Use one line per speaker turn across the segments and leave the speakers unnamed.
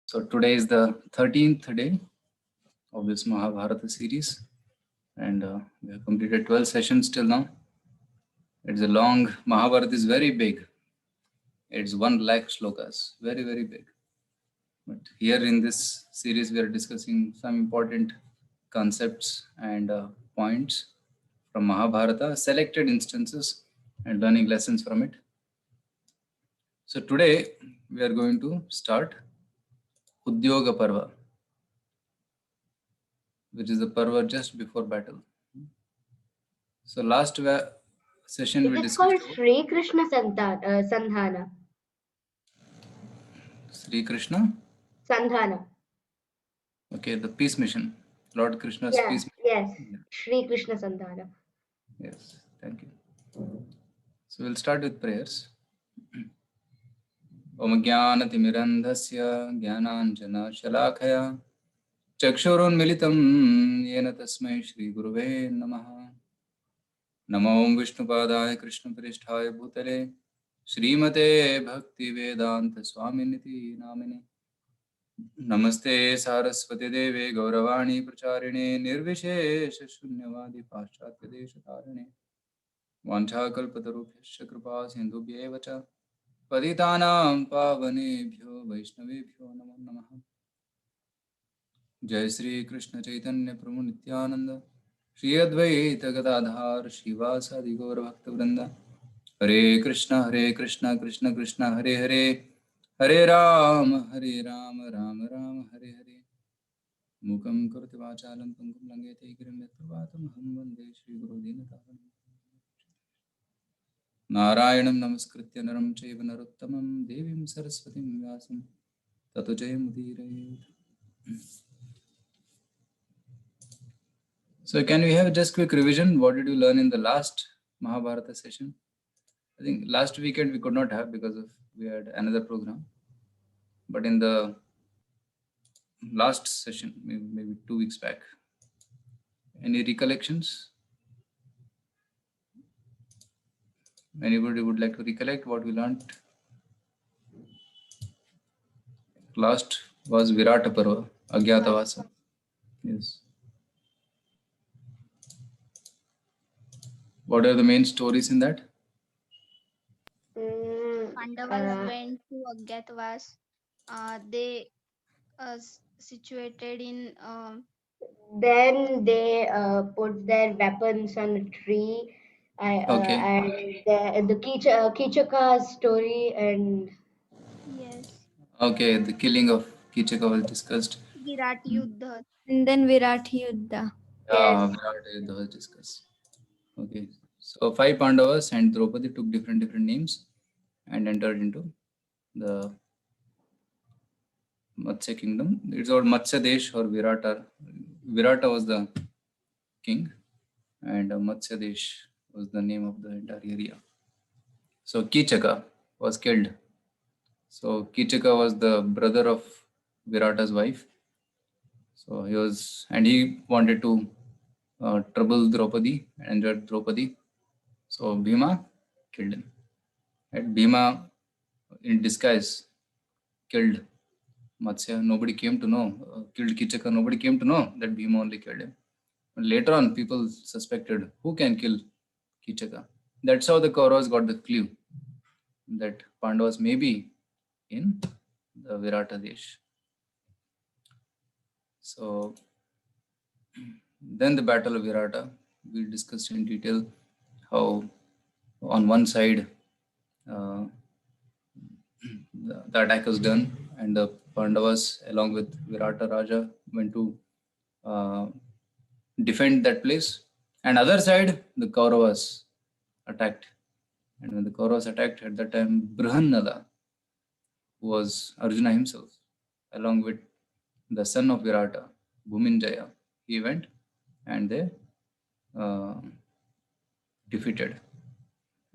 So today is the 13th day of this Mahabharata series, and we have completed 12 sessions till now. It's a long, Mahabharata is very big. It's 1 lakh shlokas, very, very big. But here in this series, we are discussing some important concepts and points from Mahabharata, selected instances and learning lessons from it. So today, we are going to start Udyoga Parva, which is the Parva just before battle. So last session we
It is
discussed
called Sri Krishna Sandhana.
Sri Krishna.
Sandhana.
Okay, the peace mission. Lord Krishna's
Yeah,
peace
yes.
mission.
Sri Krishna Sandhana.
Yes, thank you. So we'll start with prayers. Om Jnanatimirandhasya Jnananjana Shalakaya Chakshurunmilitam Yena Tasmai Shri Guruve Namaha. Namo Om Vishnupadaya Krishna Parishthaya Bhutale Srimate Bhakti Vedanta Swaminiti Namine. नमस्ते सारस्वती देवे गौरवाणी प्रचारिणे निर्विशेष शून्यवादी पाश्चात्य देश तारिणे वाञ्छाकल्पतरुभ्यश्च कृपा सिन्धुभ्येव च पतितानां पावनेभ्यो वैष्णवेभ्यो नमो नमः। जय श्री कृष्ण चैतन्य प्रभु नित्यानंद श्री अद्वैत गदाधार श्रीवासादि गौर भक्तवृंद हरे कृष्ण कृष्ण कृष्ण हरे हरे हरे राम राम राम हरे हरे मूकं करोति वाचालं पंगुं लंघयते गिरिं यत्प्रपातमहं वन्दे श्रीगुरुदीनतारिणं। नारायणं नमस्कृत्य नरं चैव नरोत्तमं देवीं सरस्वतीं व्यासं ततो जयमुदीरयेत्। So can we have just quick revision? What did you learn in the last Mahabharata session? I think last weekend we could not have because we had another program. But in the last session, maybe 2 weeks back, any recollections? Anybody would like to recollect what we learned? Last was Virata Parva, Agyatavasa. Yes. What are the main stories in that?
Pandavas went to Agyatavas. They situated in
Then they put their weapons on a tree,
Okay.
and the Kichaka's story, and
yes,
Okay, the killing of Kichaka was discussed.
Virat Yuddha.
And then Virat Yuddha.
yes,
Virata Yuddha was discussed. Okay. So 5 Pandavas and Draupadi took different names and entered into the Matsya kingdom. It's called Matsya Desh or Virata. Virata was the king and Matsya Desh was the name of the entire area. So Kichaka was killed. So Kichaka was the brother of Virata's wife. So he wanted to trouble Draupadi and injured Draupadi. So Bhima killed him. Right? Bhima in disguise killed Matsya. Nobody came to know. Killed Kichaka. Nobody came to know that Bhima only killed him. But later on, people suspected who can kill Kichaka. That's how the Kauravas got the clue that Pandavas may be in the Virata Desh. So then the Battle of Virata, we discussed in detail how on one side the attack was done and the Pandavas along with Virata Raja went to defend that place, and other side the Kauravas attacked. And when the Kauravas attacked at that time, Brihannala, who was Arjuna himself, along with the son of Virata, Bhuminjaya, he went and they defeated.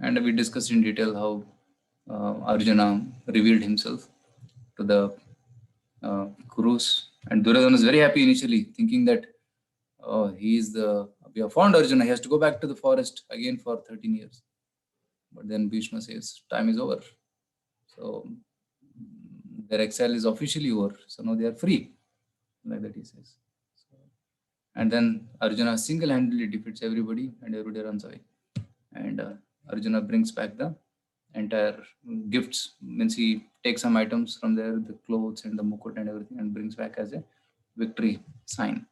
And we discussed in detail how Arjuna revealed himself to the Kurus. And Duryodhana was very happy initially, thinking that we have found Arjuna, he has to go back to the forest again for 13 years. But then Bhishma says, time is over. So their exile is officially over. So now they are free, like that he says. And then Arjuna single-handedly defeats everybody and everybody runs away. And Arjuna brings back the entire gifts, means he takes some items from there, the clothes and the mukut and everything, and brings back as a victory sign.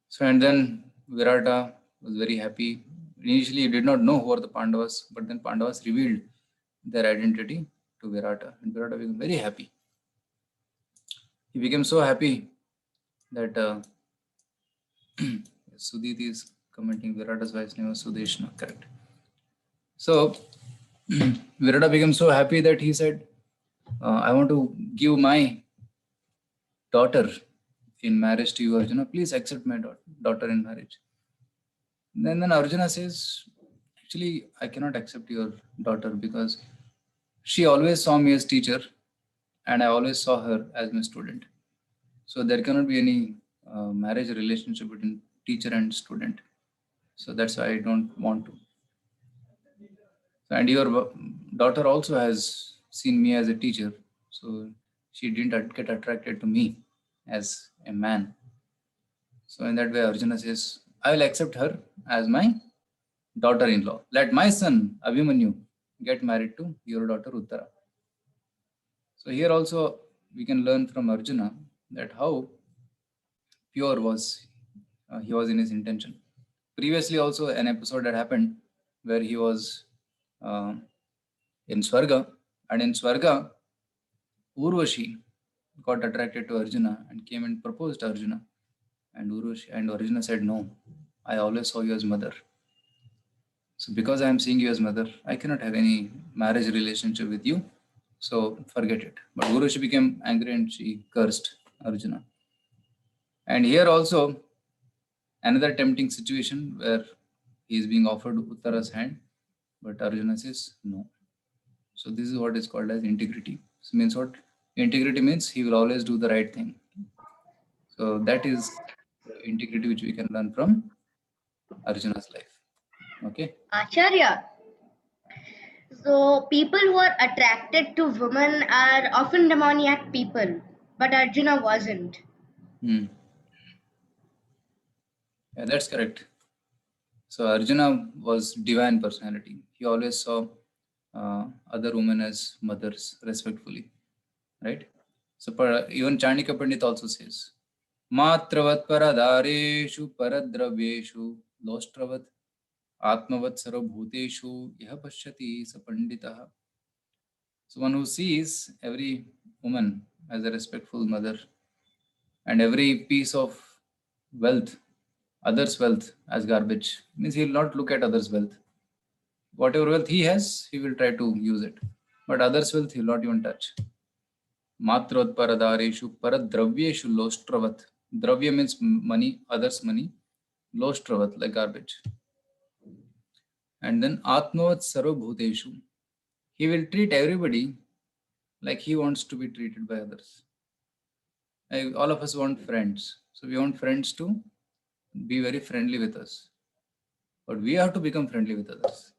So, and then Virata was very happy. Initially, he did not know who are the Pandavas, but then Pandavas revealed their identity to Virata, and Virata became very happy. He became so happy that Sudit is commenting Virata's wife's name was Sudeshna, correct. So Virata became so happy that he said, I want to give my daughter in marriage to you, Arjuna. Please accept my daughter in marriage. Then Arjuna says, actually, I cannot accept your daughter because she always saw me as teacher and I always saw her as my student. So there cannot be any marriage relationship between teacher and student. So that's why I don't want to. And your daughter also has seen me as a teacher. So she didn't get attracted to me as a man. So in that way, Arjuna says, I will accept her as my daughter-in-law. Let my son Abhimanyu get married to your daughter Uttara. So here also we can learn from Arjuna that how pure was he was in his intention. Previously also an episode had happened where he was in Swarga, and in Swarga Urvashi got attracted to Arjuna and came and proposed to Arjuna, and Urvashi and Arjuna said, no, I always saw you as mother. So because I am seeing you as mother, I cannot have any marriage relationship with you. So forget it. But Urvashi became angry and she cursed Arjuna. And here also another tempting situation where he is being offered Uttara's hand, but Arjuna says no. So this is what is called as integrity. So means what? Integrity means he will always do the right thing. So that is the integrity which we can learn from Arjuna's life. Okay.
Acharya. So people who are attracted to women are often demoniac people, but Arjuna wasn't.
Yeah, that's correct. So Arjuna was divine personality. He always saw other women as mothers respectfully, right? So even Chandika Pandit also says, Matravat paradareshu paradravyeshu lostravat atmavat sarvabhuteshu yaha pashyati sa panditaha. So one who sees every woman as a respectful mother and every piece of wealth, others' wealth as garbage, means he will not look at others' wealth. Whatever wealth he has, he will try to use it. But others' wealth he will not even touch. Matravat paradareshu paradravyeshu lostravat. Dravya means money, others' money. Lostravat, like garbage. And then Atmavat sarvabhuteshu. He will treat everybody like he wants to be treated by others. Like all of us want friends. So we want friends to be very friendly with us. But we have to become friendly with others.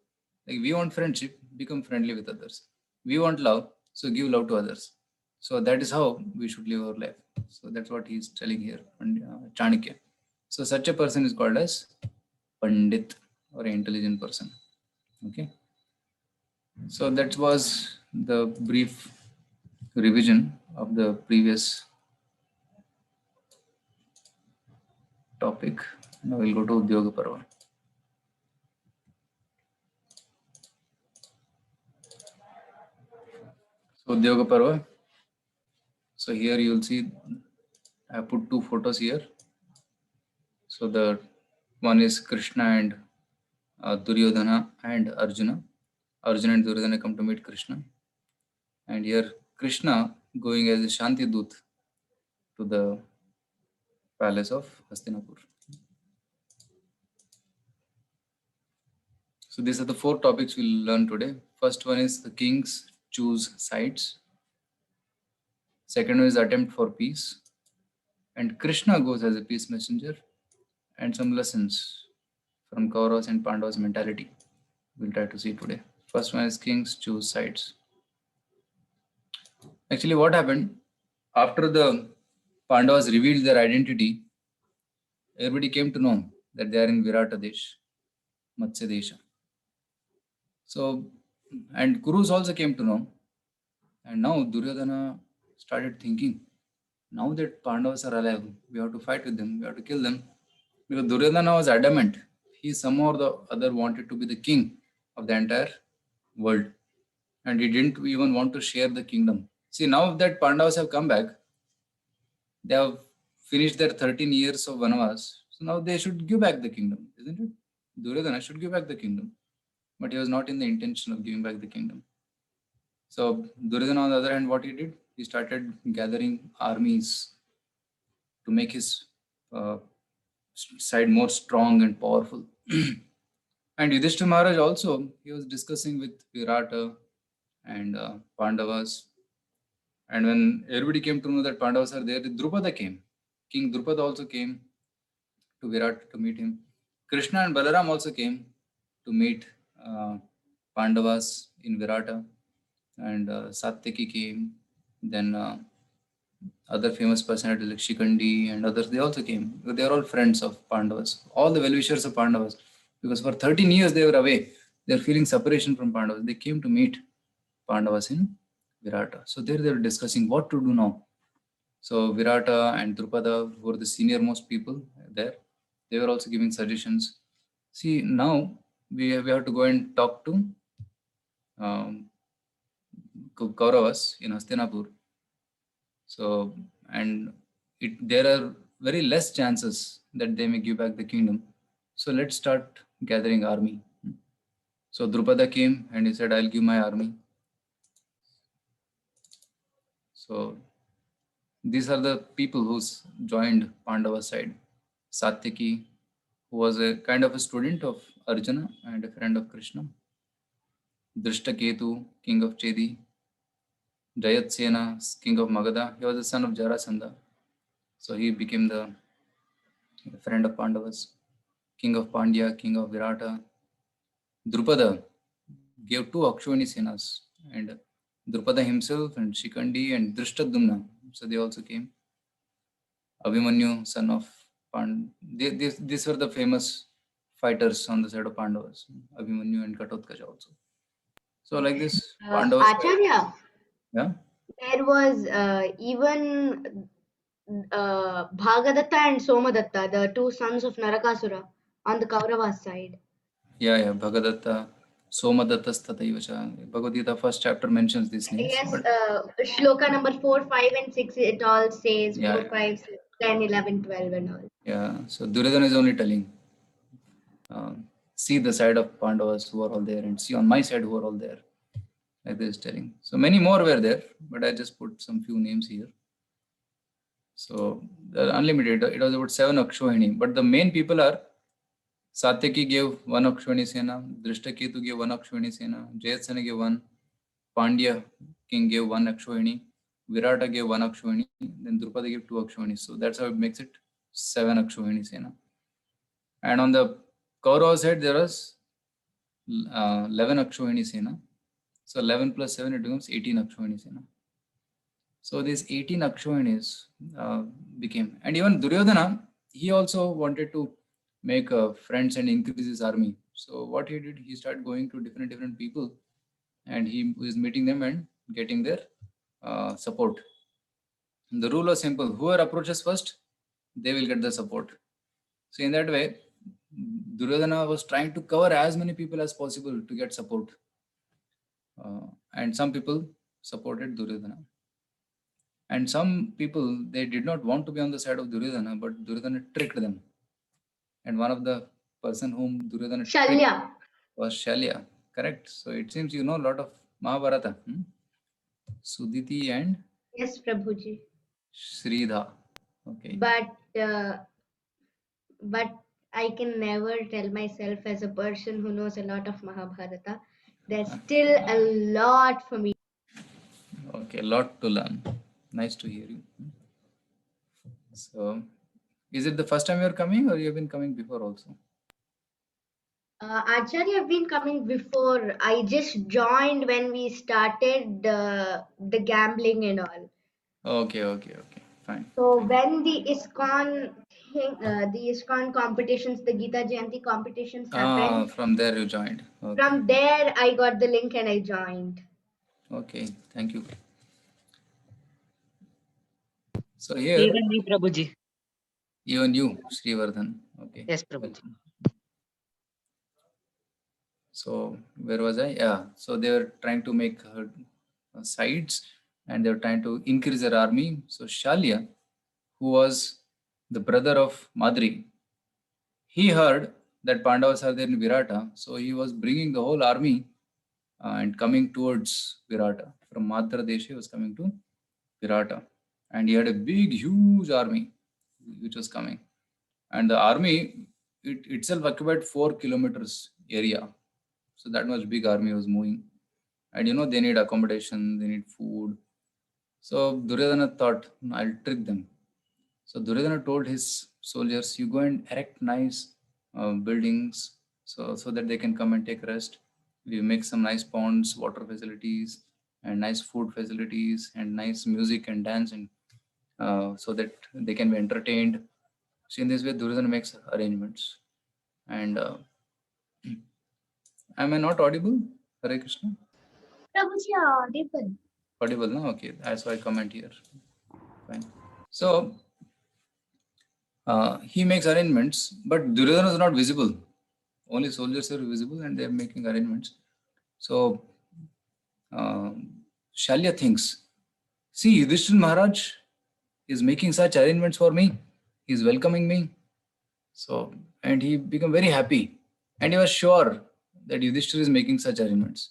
Like we want friendship, become friendly with others. We want love, so give love to others. So that is how we should live our life. So that's what he's telling here, Chanakya. So such a person is called as Pandit or an intelligent person. Okay. So that was the brief revision of the previous topic. Now we'll go to Udyoga Parva. So Udyoga Parva. So here you will see I have put two photos here. So the one is Krishna and Duryodhana and Arjuna. Arjuna and Duryodhana come to meet Krishna. And here Krishna going as a Shanti Dut to the palace of Hastinapur. So these are the four topics we'll learn today. First one is the kings choose sides. Second one is attempt for peace. And Krishna goes as a peace messenger. And some lessons from Kauravas and Pandavas mentality we'll try to see today. First one is kings choose sides. Actually, what happened after the Pandavas revealed their identity, everybody came to know that they are in Virata Desh, Matsya Desha. So, and Kurus also came to know. And now Duryodhana started thinking, now that Pandavas are alive, we have to fight with them, we have to kill them. Because Duryodhana was adamant. He somehow or the other wanted to be the king of the entire world. And he didn't even want to share the kingdom. See, now that Pandavas have come back, they have finished their 13 years of Vanavas. So now they should give back the kingdom, isn't it? Duryodhana should give back the kingdom. But he was not in the intention of giving back the kingdom. So Duryodhana, on the other hand, what he did, he started gathering armies to make his uh, side more strong and powerful. And Yudhishthira Maharaj also, he was discussing with Virata and Pandavas. And when everybody came to know that Pandavas are there, Drupada came. King Drupada also came to Virat to meet him. Krishna and Balaram also came to meet Pandavas in Virata. And Satyaki came. Then other famous personalities like Shikandi and others, they also came. They are all friends of Pandavas, all the well-wishers of Pandavas. Because for 13 years they were away. They are feeling separation from Pandavas. They came to meet Pandavas in Virata. So there they were discussing what to do now. So Virata and Drupada, who were the senior most people there, they were also giving suggestions. See, now we have to go and talk to Kauravas in Hastinapur. So, and there are very less chances that they may give back the kingdom. So let's start gathering army. So Drupada came and he said, I'll give my army. So these are the people who's joined Pandava's side. Satyaki, who was a kind of a student of Arjuna and a friend of Krishna. Drishtaketu, king of Chedi. Jayatsena, king of Magadha. He was the son of Jarasandha. So he became the friend of Pandavas. King of Pandya, king of Virata. Drupada gave two Akshwani Senas, and Drupada himself and Shikandi and Drishtadumna. So they also came. Abhimanyu, son of these were the famous fighters on the side of Pandavas. Abhimanyu and Ghatotkacha also. So like this, Pandavas.
Acharya,
Yeah.
there was even Bhagadatta and Somadatta, the two sons of Narakasura, on the Kauravas side.
Yeah. Bhagadatta, Somadatta Stataivacha. Bhagavad Gita first chapter mentions these names.
Yes,
But
shloka number 4, 5, and 6, it all says
Yeah,
4,
yeah.
5, 6, 10, 11, 12, and all.
Yeah. So Duryodhana is only telling, see the side of Pandavas who are all there and see on my side who are all there. Like this telling. So many more were there, but I just put some few names here. So the unlimited, it was about 7 Akshwahini. But the main people are Satyaki gave 1 Akshwani Sena, Drishtaketu gave 1 Akshwani Sena, Jayatsena gave 1, Pandya king gave 1 Akshwani, Virata gave 1 Akshwani, then Drupada gave 2 Akshwani. So that's how it makes it 7 Akshwani Sena. And on the Kaurava side, there was 11 Akshwani Sena. So 11 plus 7, it becomes 18 Akshwani Sena. So these 18 Akshwanis became, and even Duryodhana, he also wanted to make friends and increase his army. So what he did, he started going to different people, and he was meeting them and getting their support. And the rule was simple: whoever approaches first, they will get the support. So in that way, Duryodhana was trying to cover as many people as possible to get support. And some people supported Duryodhana. And some people, they did not want to be on the side of Duryodhana, but Duryodhana tricked them. And one of the person whom Duryodhana tricked
Shalya.
was Shalya. Correct. So it seems you know a lot of Mahabharata. Suditi and
Yes, Prabhuji.
Sridha. Okay.
But I can never tell myself as a person who knows a lot of Mahabharata. There's still a lot for me.
Okay, a lot to learn. Nice to hear you. So, is it the first time you're coming or you've been coming before also?
Acharya have been coming before. I just joined when we started the gambling and all.
Okay, fine.
So
Thank you.
when the ISKCON competitions, the Gita Jayanti competitions happened,
From there you joined. Okay,
from there I got the link and I joined.
okay, thank you. So here,
Even me, Prabhuji.
even you, Srivardhan. Okay.
Yes, Prabhuji.
So where was I? Yeah. So they were trying to make sides, and they were trying to increase their army. So Shalya, who was the brother of Madri, he heard that Pandavas are there in Virata. So he was bringing the whole army and coming towards Virata. From Madra Desha, he was coming to Virata. And he had a big, huge army which was coming. And the army itself occupied 4 kilometers area. So that much big army was moving. And they need accommodation, they need food. So Duryodhana thought, I'll trick them. So Duryodhana told his soldiers, you go and erect nice buildings so that they can come and take rest. We make some nice ponds, water facilities, and nice food facilities, and nice music and dance, and so that they can be entertained. So in this way, Duryodhana makes arrangements. And am I not audible? Hare Krishna.
Prabhuji, audible.
Audible, no? Okay, that's why I comment here. Fine. So he makes arrangements, but Duryodhana is not visible. Only soldiers are visible, and they are making arrangements. So Shalya thinks, see, Yudhishthira Maharaj is making such arrangements for me. He's welcoming me. So, and he became very happy. And he was sure that Yudhishthira is making such arrangements.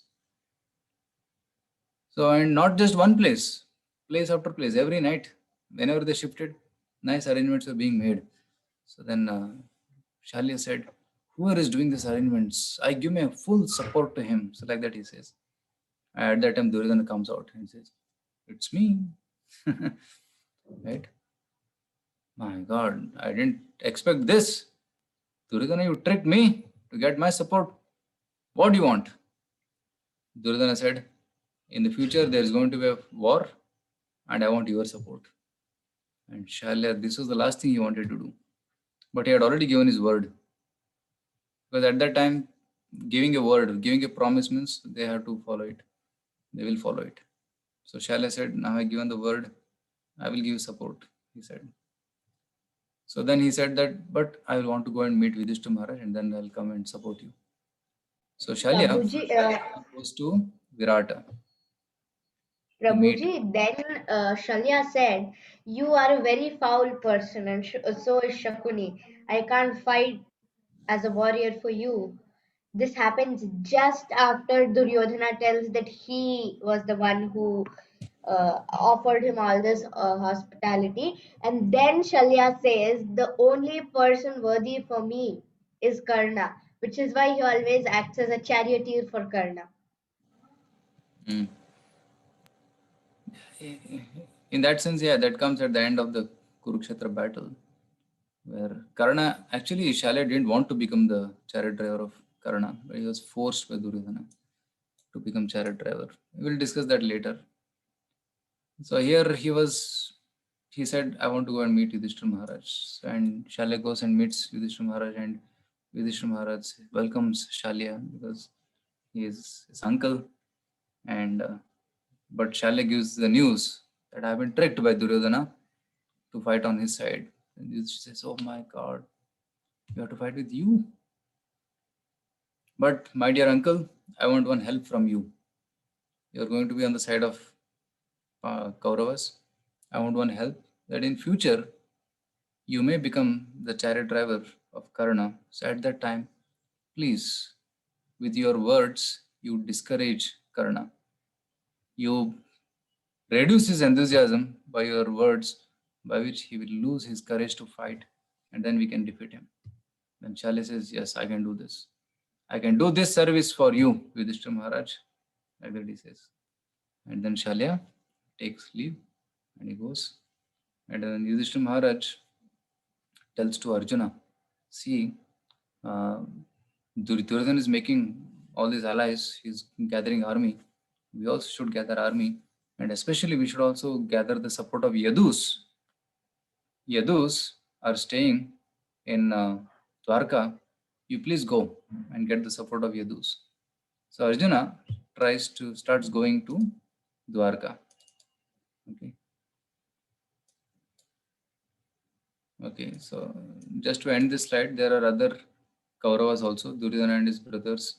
So, and not just one place, place after place, every night, whenever they shifted, nice arrangements were being made. So then Shalya said, whoever is doing these arrangements, I give my full support to him. So like that he says. At that time, Duryodhana comes out and says, it's me. Right? My God, I didn't expect this. Duryodhana, you tricked me to get my support. What do you want? Duryodhana said, in the future, there is going to be a war, and I want your support. And Shalya, this was the last thing he wanted to do. But he had already given his word. Because at that time, giving a word, giving a promise means they have to follow it. They will follow it. So Shalya said, now I have given the word, I will give support, he said. So then he said that, but I will want to go and meet Yudhishthira Maharaj and then I'll come and support you. So Shalya
Prabhuji,
goes to Virata. To meet.
Prabhuji, then Shalya said, you are a very foul person and so is Shakuni. I can't fight as a warrior for you. This happens just after Duryodhana tells that he was the one who offered him all this hospitality. And then Shalya says, the only person worthy for me is Karna, which is why he always acts as a charioteer for Karna.
Mm. In that sense, yeah, that comes at the end of the Kurukshetra battle, where Karna, actually Shalya didn't want to become the chariot driver of Karna, but he was forced by Duryodhana to become chariot driver. We will discuss that later. So here he said, I want to go and meet Yudhishthira Maharaj. And Shalya goes and meets Yudhishthira Maharaj, and Yudhishthira Maharaj welcomes Shalya because he is his uncle. And but Shalya gives the news that I have been tricked by Duryodhana to fight on his side. And Yudhishthira says, oh my God, you have to fight with you? But my dear uncle, I want one help from you. You're going to be on the side of Kauravas. I want one help that in future you may become the chariot driver of Karna. So at that time, please, with your words, you discourage Karna. You reduce his enthusiasm by your words, by which he will lose his courage to fight, and then we can defeat him. Then Shalya says, yes, I can do this. I can do this service for you, Yudhishthira Maharaj. Like that he says. And then Shalya takes leave and he goes. And then Yudhishthira Maharaj tells to Arjuna, see, Duryodhana is making all these allies, he's gathering army. We also should gather army, and especially we should also gather the support of Yadus. Yadus are staying in Dwarka. You please go and get the support of Yadus. So Arjuna starts going to Dwarka. Okay. Okay, so just to end this slide, there are other Kauravas also, Duryodhana and his brothers,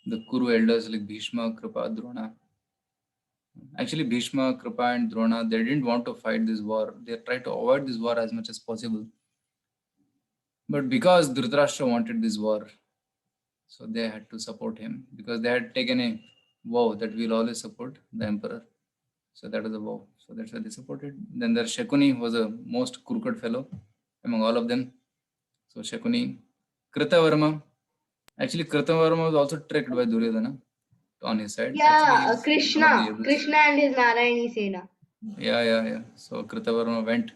the Kuru elders like Bhishma, Kripa, Drona. Actually, Bhishma, Kripa, and Drona, they didn't want to fight this war. They tried to avoid this war as much as possible. But because Dhritarashtra wanted this war, so they had to support him because they had taken a vow that we'll always support the emperor. So that was a vow. So that's why they supported. Then there Shakuni was the most crooked fellow among all of them. So Shakuni, Kritavarma. Actually, Kritavarma was also tricked by Duryodhana on his side.
Yeah,
Actually, he's one of the Yadus.
Krishna and his Narayani Sena.
Yeah. So Kritavarma went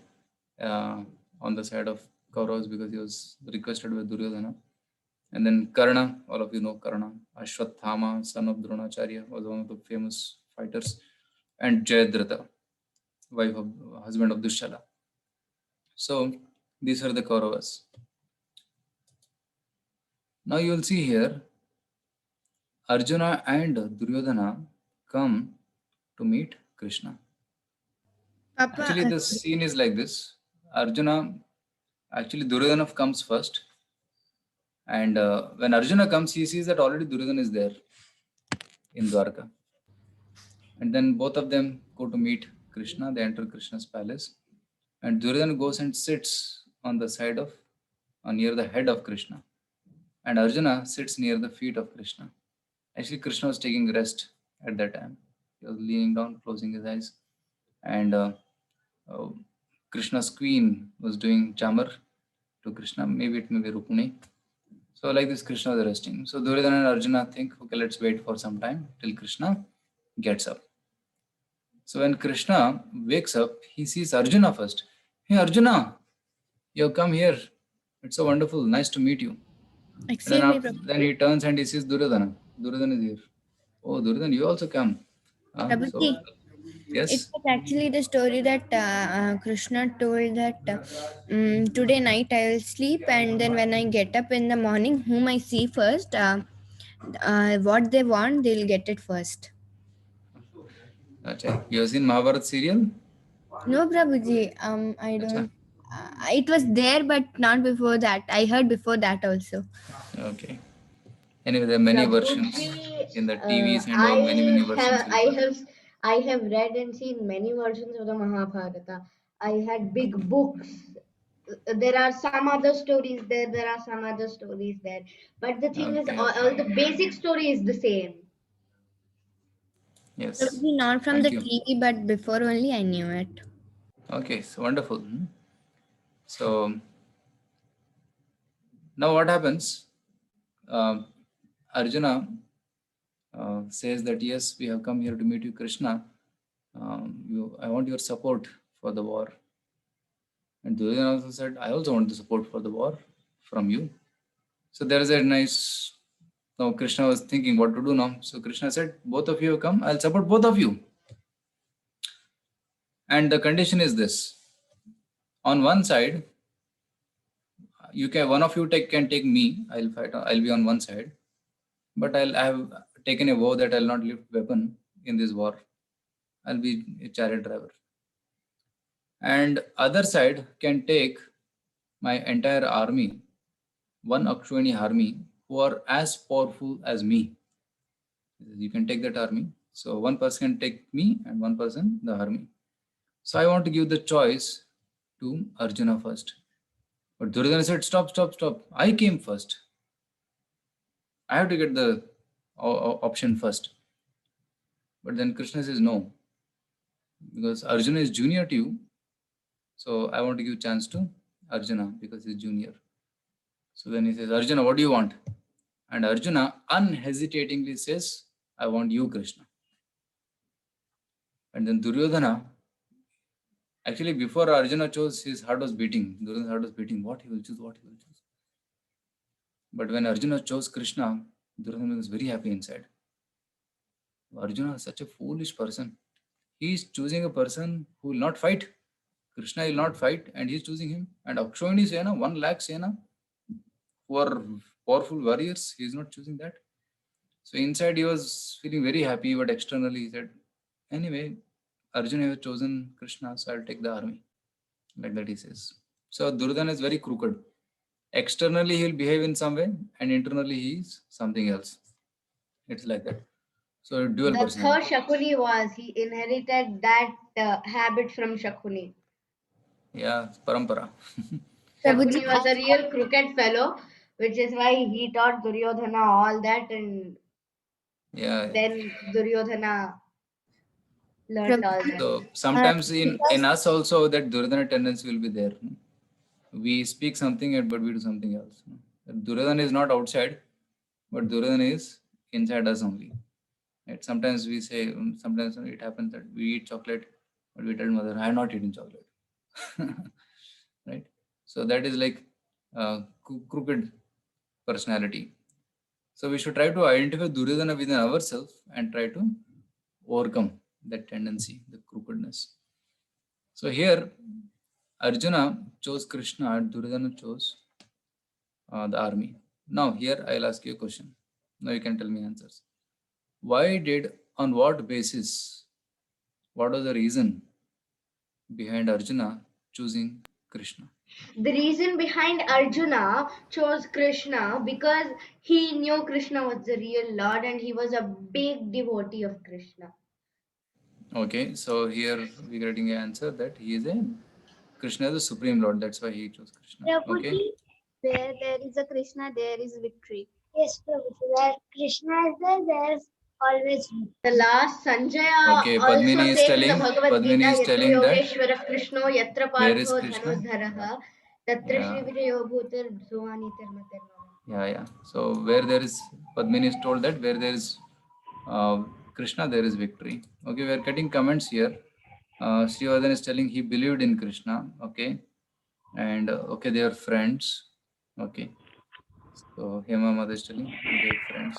on the side of Kauravas because he was requested by Duryodhana. And then Karna, all of you know Karna, Ashwathama, son of Dronacharya, was one of the famous fighters, and Jayadratha, husband of Dushala. So these are the Kauravas. Now you will see here, Arjuna and Duryodhana come to meet Krishna.
Papa,
Actually, the scene is like this. Duryodhana comes first. And when Arjuna comes, he sees that already Duryodhana is there in Dwarka. And then both of them go to meet Krishna. They enter Krishna's palace. And Duryodhana goes and sits on the side of, near the head of Krishna. And Arjuna sits near the feet of Krishna. Actually, Krishna was taking rest at that time. He was leaning down, closing his eyes. And Krishna's queen was doing chamar to Krishna. Maybe it may be Rukmini. So like this, Krishna was resting. So Duryodhana and Arjuna think, okay, let's wait for some time till Krishna gets up. So when Krishna wakes up, he sees Arjuna first. Hey Arjuna, you have come here. It's so wonderful. Nice to meet you.
excuse me, Prabhu.
Then he turns and he sees Duryodhana. Duryodhana is here. Oh, Duryodhana, you also come.
Prabhuji,
Yes.
it was actually the story that Krishna told that today night I will sleep, and then when I get up in the morning, whom I see first, what they want, they'll get it first.
Achha. You have seen Mahabharata serial?
No, Prabhuji, I don't. It was there, but not before that. I heard before that also.
Okay. Anyway, there are many versions
Prabhuji,
in the TVs and all, many versions.
I have read and seen many versions of the Mahabharata. I had big books. There are some other stories there. There are some other stories there. But the thing is,
Okay,
all the basic story is the same.
Yes.
Prabhuji, not from
Thank
the
you.
TV, but before only I knew it.
Okay, so wonderful. So now what happens? Arjuna says that yes, we have come here to meet you, Krishna. I want your support for the war. And Duryodhana also said, I also want the support for the war from you. So there is a nice. Now Krishna was thinking what to do now. So Krishna said, both of you have come, I'll support both of you. And the condition is this. On one side, one of you can take me. I'll fight. I'll be on one side, but I have taken a vow that I'll not lift weapon in this war. I'll be a chariot driver. And other side can take my entire army, one Akshwani army, who are as powerful as me. You can take that army. So one person can take me and one person the army. So I want to give the choice to Arjuna first. But Duryodhana said, stop. I came first. I have to get the option first. But then Krishna says, no. Because Arjuna is junior to you. So I want to give chance to Arjuna because he's junior. So then he says, Arjuna, what do you want? And Arjuna unhesitatingly says, I want you, Krishna. And then Duryodhana, actually before Arjuna chose, his heart was beating. Duryodhana's heart was beating. What he will choose. But when Arjuna chose Krishna, Duryodhana was very happy inside. Arjuna is such a foolish person. He is choosing a person who will not fight. Krishna will not fight, and he is choosing him. And Akshayani Sena, 1 lakh Sena, who are powerful warriors, he is not choosing that. So inside he was feeling very happy, but externally he said, anyway, Arjuna has chosen Krishna, so I'll take the army. Like that he says. So Duryodhana is very crooked. Externally he will behave in some way, and internally he is something else. It's like that. So dual
That's how
personality.
Shakuni was. He inherited that habit from Shakuni.
Yeah, parampara.
Shakuni was a real crooked fellow, which is why he taught Duryodhana all that, and
Yeah.
then Duryodhana learnt all that.
So sometimes in us also that Duryodhana tendency will be there. We speak something but we do something else. Duryodhana is not outside, but Duryodhana is inside us only. Right? Sometimes we say, sometimes it happens that we eat chocolate, but we tell mother, I am not eating chocolate. Right? So that is like crooked personality. So we should try to identify Duryodhana within ourselves and try to overcome that tendency, the crookedness. So here, Arjuna chose Krishna and Duryodhana chose the army. Now here I'll ask you a question. Now you can tell me answers. On what basis, what was the reason behind Arjuna choosing Krishna?
The reason behind Arjuna chose Krishna because he knew Krishna was the real Lord and he was a big devotee of Krishna.
Okay, so here we're getting an answer that he is a Krishna is the supreme Lord. That's why he chose Krishna. Okay.
Where there is a Krishna, there is victory.
Yes, Prabhuji. Where Krishna is there, there's always
The last Sanjaya
Okay,
also
Padmini is
says in the
telling.
Bhagavad
Padmini
Gita,
is
Yatra
telling that.
Yogeshwara Krishno, Yatra
Where is
Partho
Krishna?
Dhanusdharaha, Tatra
Yeah.
Shri Vijayo Bhutar Bhuvani Tirmatirmam.
Yeah. So where there is Padmini is told that where there is Krishna, there is victory. Okay, we are getting comments here. Srivardhan is telling he believed in Krishna. Okay, and okay, they are friends. Okay, so Hema Mother is telling they are friends.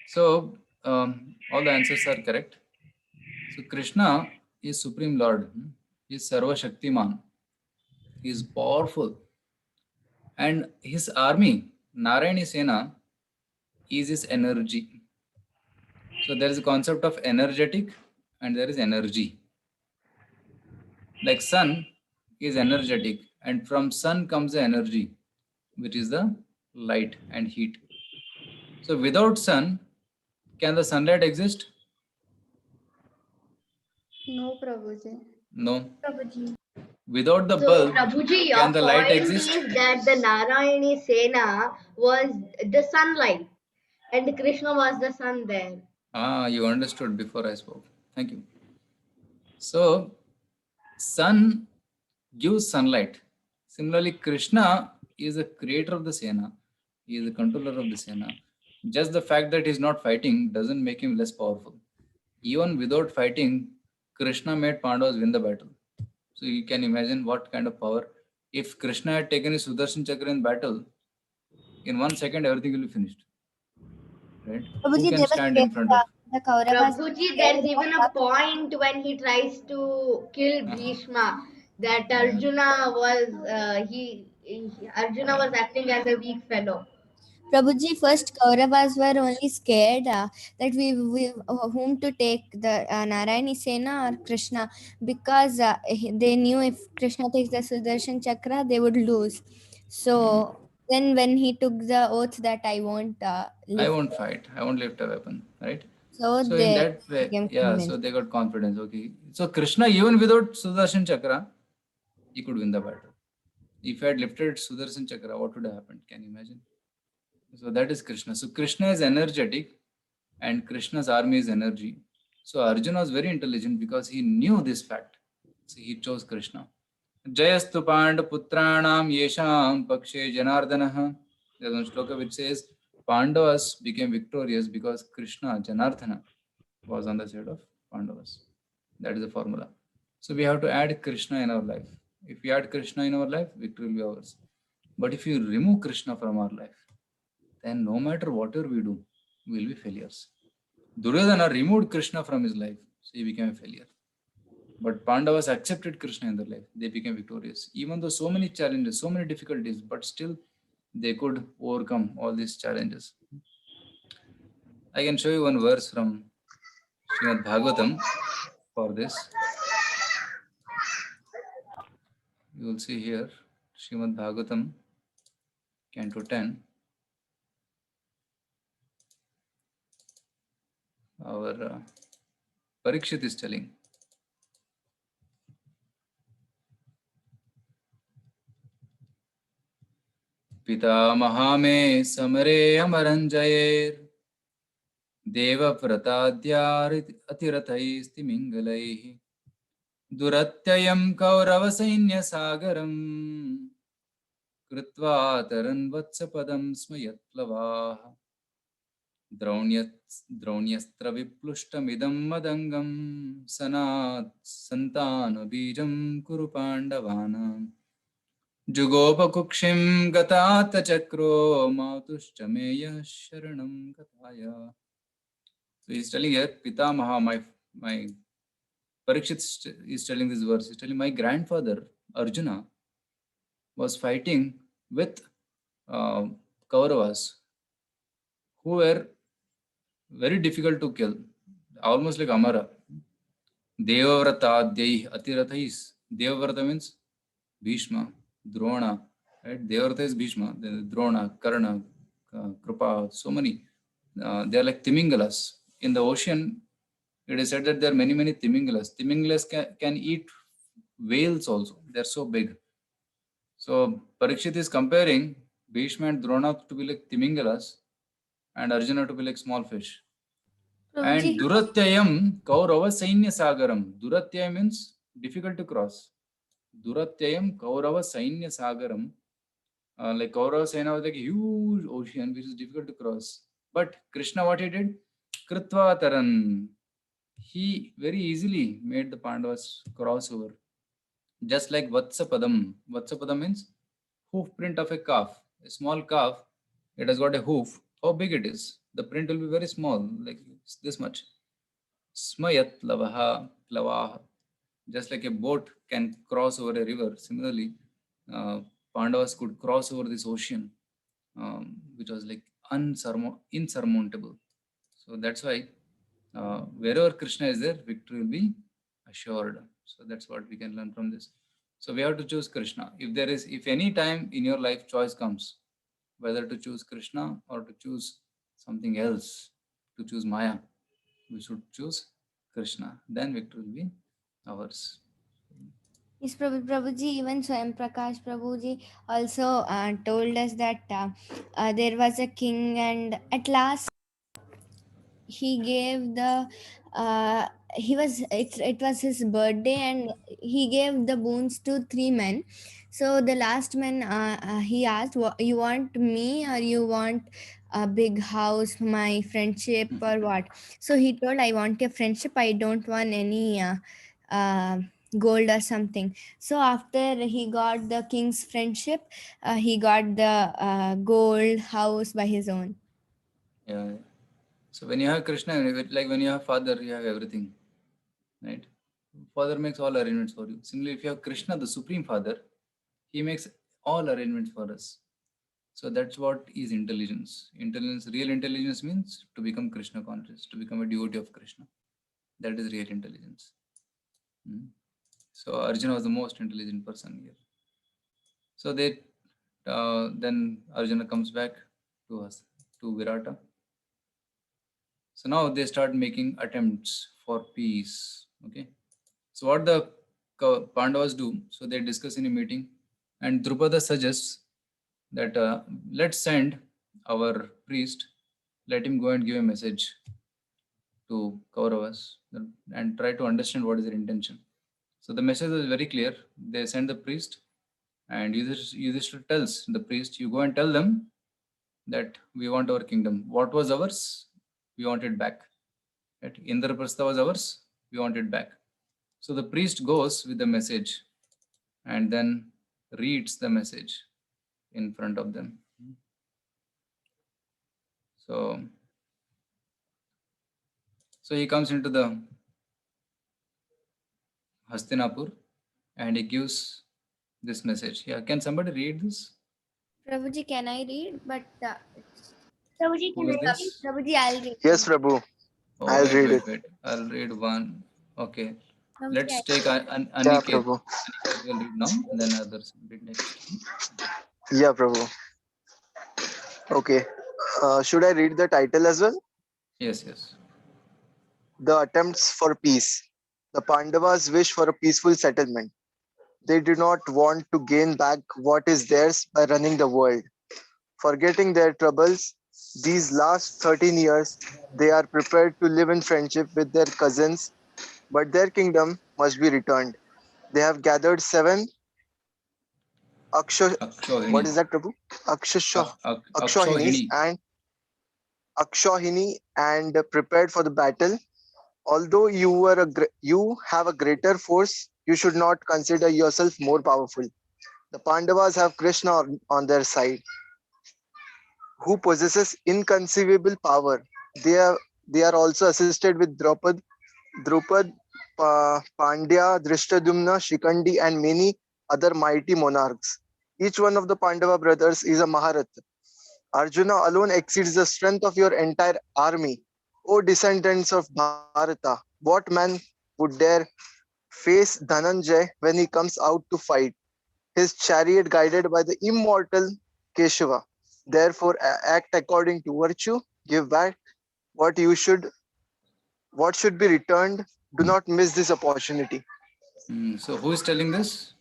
So all the answers are correct. So Krishna is Supreme Lord. He is Sarva Shaktiman. He is powerful. And his army, Narayani Sena, is his energy. So there is a concept of energetic and there is energy. Like sun is energetic and from sun comes the energy, which is the light and heat. So without sun, can the sunlight exist?
No, Prabhuji.
No.
Prabhuji.
Without the
So,
bulb,
Prabhuji, your
can the light
point
exist?
is that the Narayani Sena was the sunlight and Krishna was the sun there.
You understood before I spoke. Thank you. So, sun gives sunlight. Similarly, Krishna is the creator of the Sena. He is the controller of the Sena. Just the fact that he's not fighting doesn't make him less powerful. Even without fighting, Krishna made Pandavas win the battle. So you can imagine what kind of power. If Krishna had taken his Sudarshan Chakra in battle, in 1 second everything will be finished. Right? Who can stand in front of?
The Kauravas.
Prabhuji, there's even a point when he tries to kill Bhishma that Arjuna was Arjuna was acting as a weak fellow.
Prabhuji, first Kauravas were only scared that we whom to take, the Narayani Sena or Krishna, because they knew if Krishna takes the Sudarshan Chakra, they would lose. So then when he took the oath that I won't
I won't fight. I won't lift a weapon. Right?
so
So in
they
that way,
became
yeah,
convinced.
so they got confidence. Okay. So Krishna, even without Sudarshan Chakra, he could win the battle. If he had lifted Sudarshan Chakra, what would have happened? Can you imagine? So that is Krishna. So Krishna is energetic and Krishna's army is energy. So Arjuna was very intelligent because he knew this fact. So he chose Krishna. Jayastu Panda Putranam Yesham Pakshe Janardanaha. There's one shloka which says Pandavas became victorious because Krishna, Janardana, was on the side of Pandavas. That is the formula. So we have to add Krishna in our life. If we add Krishna in our life, victory will be ours. But if you remove Krishna from our life, then no matter whatever we do, we will be failures. Duryodhana removed Krishna from his life, so he became a failure. But Pandavas accepted Krishna in their life. They became victorious. Even though so many challenges, so many difficulties, but still they could overcome all these challenges. I can show you one verse from Srimad Bhagavatam for this. You will see here, Srimad Bhagavatam, Canto 10. Our Parikshit is telling. Pitamaha मे समरे अमरञ्जयेर् देवव्रताद्यारतिरथैस्तिमिङ्गलैः दुरत्ययं कौरवसैन्यसागरम् कृत्वा तरन् वत्सपदं स्म यत्प्लवाः द्रौण्यस्त्रविप्लुष्टमिदं मदङ्गं सन्तानबीजं कुरु पाण्डवानाम् जुगोपकुक्षिं गतातचक्रो मातुश्च मे यः शरणं गताय. So he's telling here, Pitamaha, my Parikshit is telling this verse. He's telling my grandfather Arjuna was fighting with Kauravas, who were very difficult to kill, almost like Amara. Devavrata Dei Atirathais. Devavrata means Bhishma, Drona, right? Devavrata is Bhishma, then Drona, Karna, Krupa, so many. They are like Timingalas. In the ocean, it is said that there are many, many Timingalas. Timingalas can eat whales also. They are so big. So Parikshit is comparing Bhishma and Drona to be like Timingalas and Arjuna to be like small fish.
Prabhuji,
And Duratyayam Kaurava Sainya Sagaram. Duratyaya means difficult to cross. Duratyayam Kaurava Sainya Sagaram. Like Kaurava Saina was like a huge ocean which is difficult to cross. But Krishna, what he did? Kritva Taran. He very easily made the Pandavas cross over. Just like Vatsapadam. Vatsapadam means hoof print of a calf. A small calf, it has got a hoof. How big it is? The print will be very small, like this much. Smayat plavaha. Just like a boat can cross over a river, similarly, Pandavas could cross over this ocean, which was like insurmountable. So that's why wherever Krishna is there, victory will be assured. So that's what we can learn from this. So we have to choose Krishna. If any time in your life choice comes, whether to choose Krishna or to choose something else, to choose Maya, we should choose Krishna. Then victory will be ours.
yes, Prabhuji, even Swayam Prakash Prabhuji also told us that there was a king, and at last he gave the it was his birthday, and he gave the boons to 3 men. So the last man, he asked, you want me or you want a big house, my friendship, or what? So he told, I want your friendship, I don't want any gold or something. So after he got the king's friendship, he got the gold house by his own.
Yeah. So when you have Krishna, like when you have father, you have everything, right? Father makes all arrangements for you. Similarly, if you have Krishna, the Supreme Father, he makes all arrangements for us. So that's what is intelligence. Real intelligence means to become Krishna conscious, to become a devotee of Krishna. That is real intelligence. So Arjuna was the most intelligent person here. So then Arjuna comes back to us, to Virata. So now they start making attempts for peace. Okay. So what the Pandavas do, so they discuss in a meeting, and Drupada suggests that let's send our priest, let him go and give a message to Kauravas and try to understand what is their intention. So the message is very clear. They send the priest, and Yudhishthira tells the priest, you go and tell them that we want our kingdom. What was ours, we want it back. Right? Indraprastha was ours, we want it back. So the priest goes with the message and then reads the message in front of them. So he comes into the Hastinapur and he gives this message. Yeah, can somebody read this?
Prabhuji, can I read? But
Prabhuji,
Who
can
is
I
this?
read?
Prabhuji, I'll read.
Yes, Prabhu.
Oh,
I'll read it.
wait. I'll read one. Okay.
Prabhuji,
Let's take
Yeah,
Aniket.
Prabhu.
Aniket will read now, and then others will read next.
Yeah, Prabhu. Okay. Should I read the title as well?
Yes, yes.
The attempts for peace. The Pandavas wish for a peaceful settlement. They do not want to gain back what is theirs by running the world. Forgetting their troubles, these last 13 years, they are prepared to live in friendship with their cousins, but their kingdom must be returned. They have gathered 7 Aksha. What
Akshohini.
is that, Prabhu? Akshasha. Akshohinis
Akshohini.
and Akshohini and prepared for the battle. Although you have a greater force, you should not consider yourself more powerful. The Pandavas have Krishna on their side, who possesses inconceivable power. They are also assisted with Draupad, Pandya, Drishtadyumna, Shikandi, and many other mighty monarchs. Each one of the Pandava brothers is a Maharatha. Arjuna alone exceeds the strength of your entire army. O descendants of Bharata, what man would dare face Dhananjay when he comes out to fight? His chariot guided by the immortal Keshava. Therefore, act according to virtue, give back what you should, what should be returned. Do not miss this opportunity.
So who is telling this?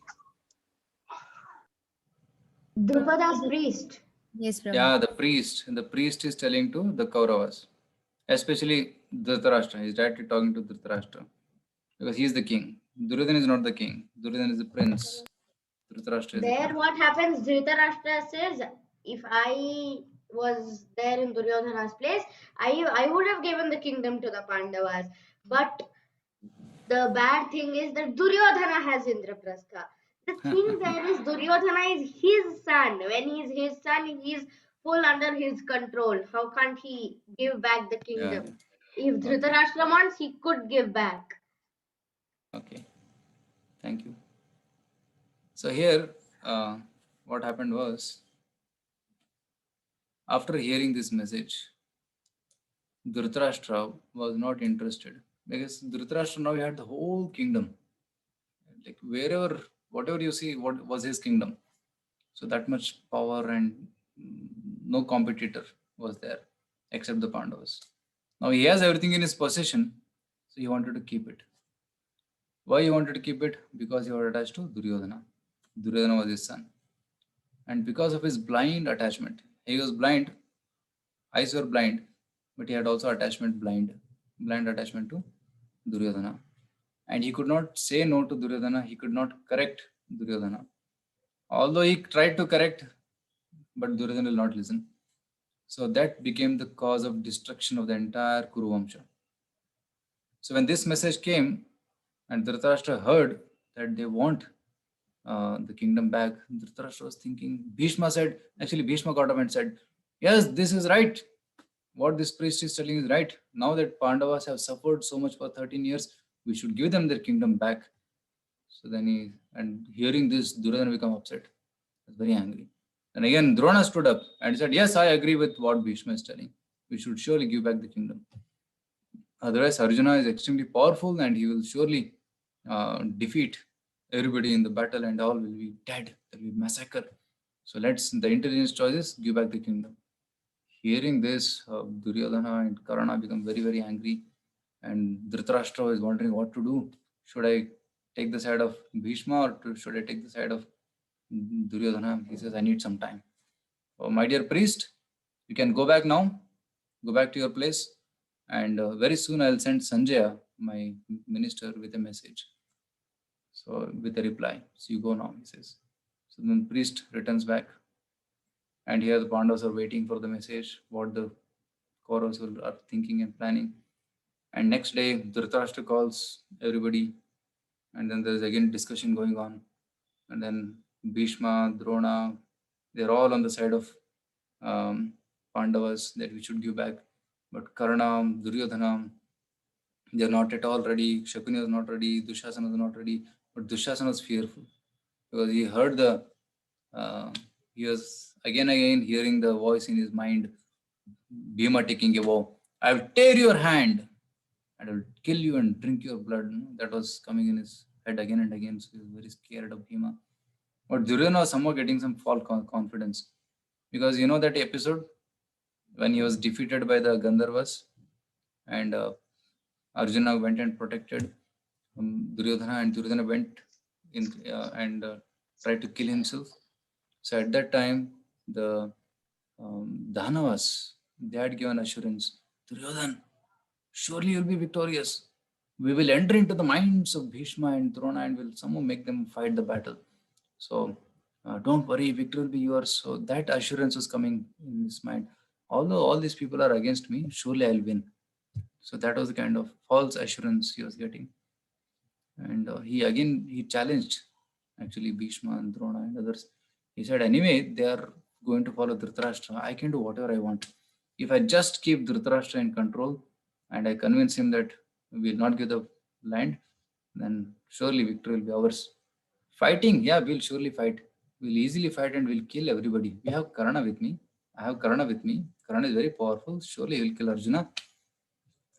Drupada's priest.
Yes, Prabhu.
Yeah, the priest. The priest is telling to the Kauravas, especially Dhritarashtra. He's directly talking to Dhritarashtra because he is the king. Duryodhana is not the king. Duryodhana is the prince. Dhritarashtra is the
There,
king.
what happens? Dhritarashtra says, "If I was there in Duryodhana's place, I would have given the kingdom to the Pandavas." But the bad thing is that Duryodhana has Indraprastha. The thing there is, Duryodhana is his son. When he is his son, he is full under his control. How can't he give back the
Yeah.
kingdom? If
Okay.
Dhritarashtra wants, he could give back.
Okay. Thank you. So here, what happened was, after hearing this message, Dhritarashtra was not interested because Dhritarashtra now he had the whole kingdom. Like wherever, whatever you see, what was his kingdom. So that much power and no competitor was there except the Pandavas. Now he has everything in his possession, so he wanted to keep it. Why he wanted to keep it? Because he was attached to Duryodhana. Duryodhana was his son. And because of his blind attachment, he was blind, eyes were blind, but he had also blind attachment to Duryodhana. And he could not say no to Duryodhana, he could not correct Duryodhana. Although he tried to correct, but Duryodhana will not listen. So that became the cause of destruction of the entire Kuru Vamsha. So when this message came and Dhritarashtra heard that they want the kingdom back, Dhritarashtra was thinking, Bhishma got up and said, yes, this is right. What this priest is telling is right. Now that Pandavas have suffered so much for 13 years, we should give them their kingdom back. So then hearing this, Duryodhana became upset. He was very angry. And again, Drona stood up and said, yes, I agree with what Bhishma is telling. We should surely give back the kingdom. Otherwise, Arjuna is extremely powerful and he will surely defeat everybody in the battle and all will be dead. There will be massacre. So the intelligence choices, give back the kingdom. Hearing this, Duryodhana and Karna become very, very angry. And Dhritarashtra is wondering what to do. Should I take the side of Bhishma or should I take the side of Duryodhana? He says, I need some time. Oh, my dear priest, you can go back now. Go back to your place. And very soon I'll send Sanjaya, my minister, with a message. So with a reply. So you go now, he says. So then the priest returns back. And here the Pandavas are waiting for the message, what the Kauravas are thinking and planning. And next day, Dhritarashtra calls everybody. And then there's again discussion going on. And then Bhishma, Drona, they're all on the side of Pandavas that we should give back. But Karna, Duryodhana, they're not at all ready. Shakuni was not ready. Dushasana was not ready. But Dushasana was fearful because he heard he was again hearing the voice in his mind, Bhima taking a vow. I will tear your hand and I will kill you and drink your blood. That was coming in his head again and again. So he was very scared of Bhima. But Duryodhana was somehow getting some false confidence because you know that episode when he was defeated by the Gandharvas and Arjuna went and protected Duryodhana, and Duryodhana went in and tried to kill himself. So at that time, the Dhanavas, they had given assurance, Duryodhana, surely you'll be victorious. We will enter into the minds of Bhishma and Drona and will somehow make them fight the battle. So don't worry, victory will be yours. So that assurance was coming in his mind. Although all these people are against me, surely I'll win. So that was the kind of false assurance he was getting. And he challenged actually Bhishma and Drona and others. He said, anyway, they are going to follow Dhritarashtra. I can do whatever I want. If I just keep Dhritarashtra in control and I convince him that we will not give the land, then surely victory will be ours. Fighting, yeah, we'll surely fight. We'll easily fight and we'll kill everybody. We have Karna with me. I have Karna with me. Karna is very powerful. Surely he'll kill Arjuna.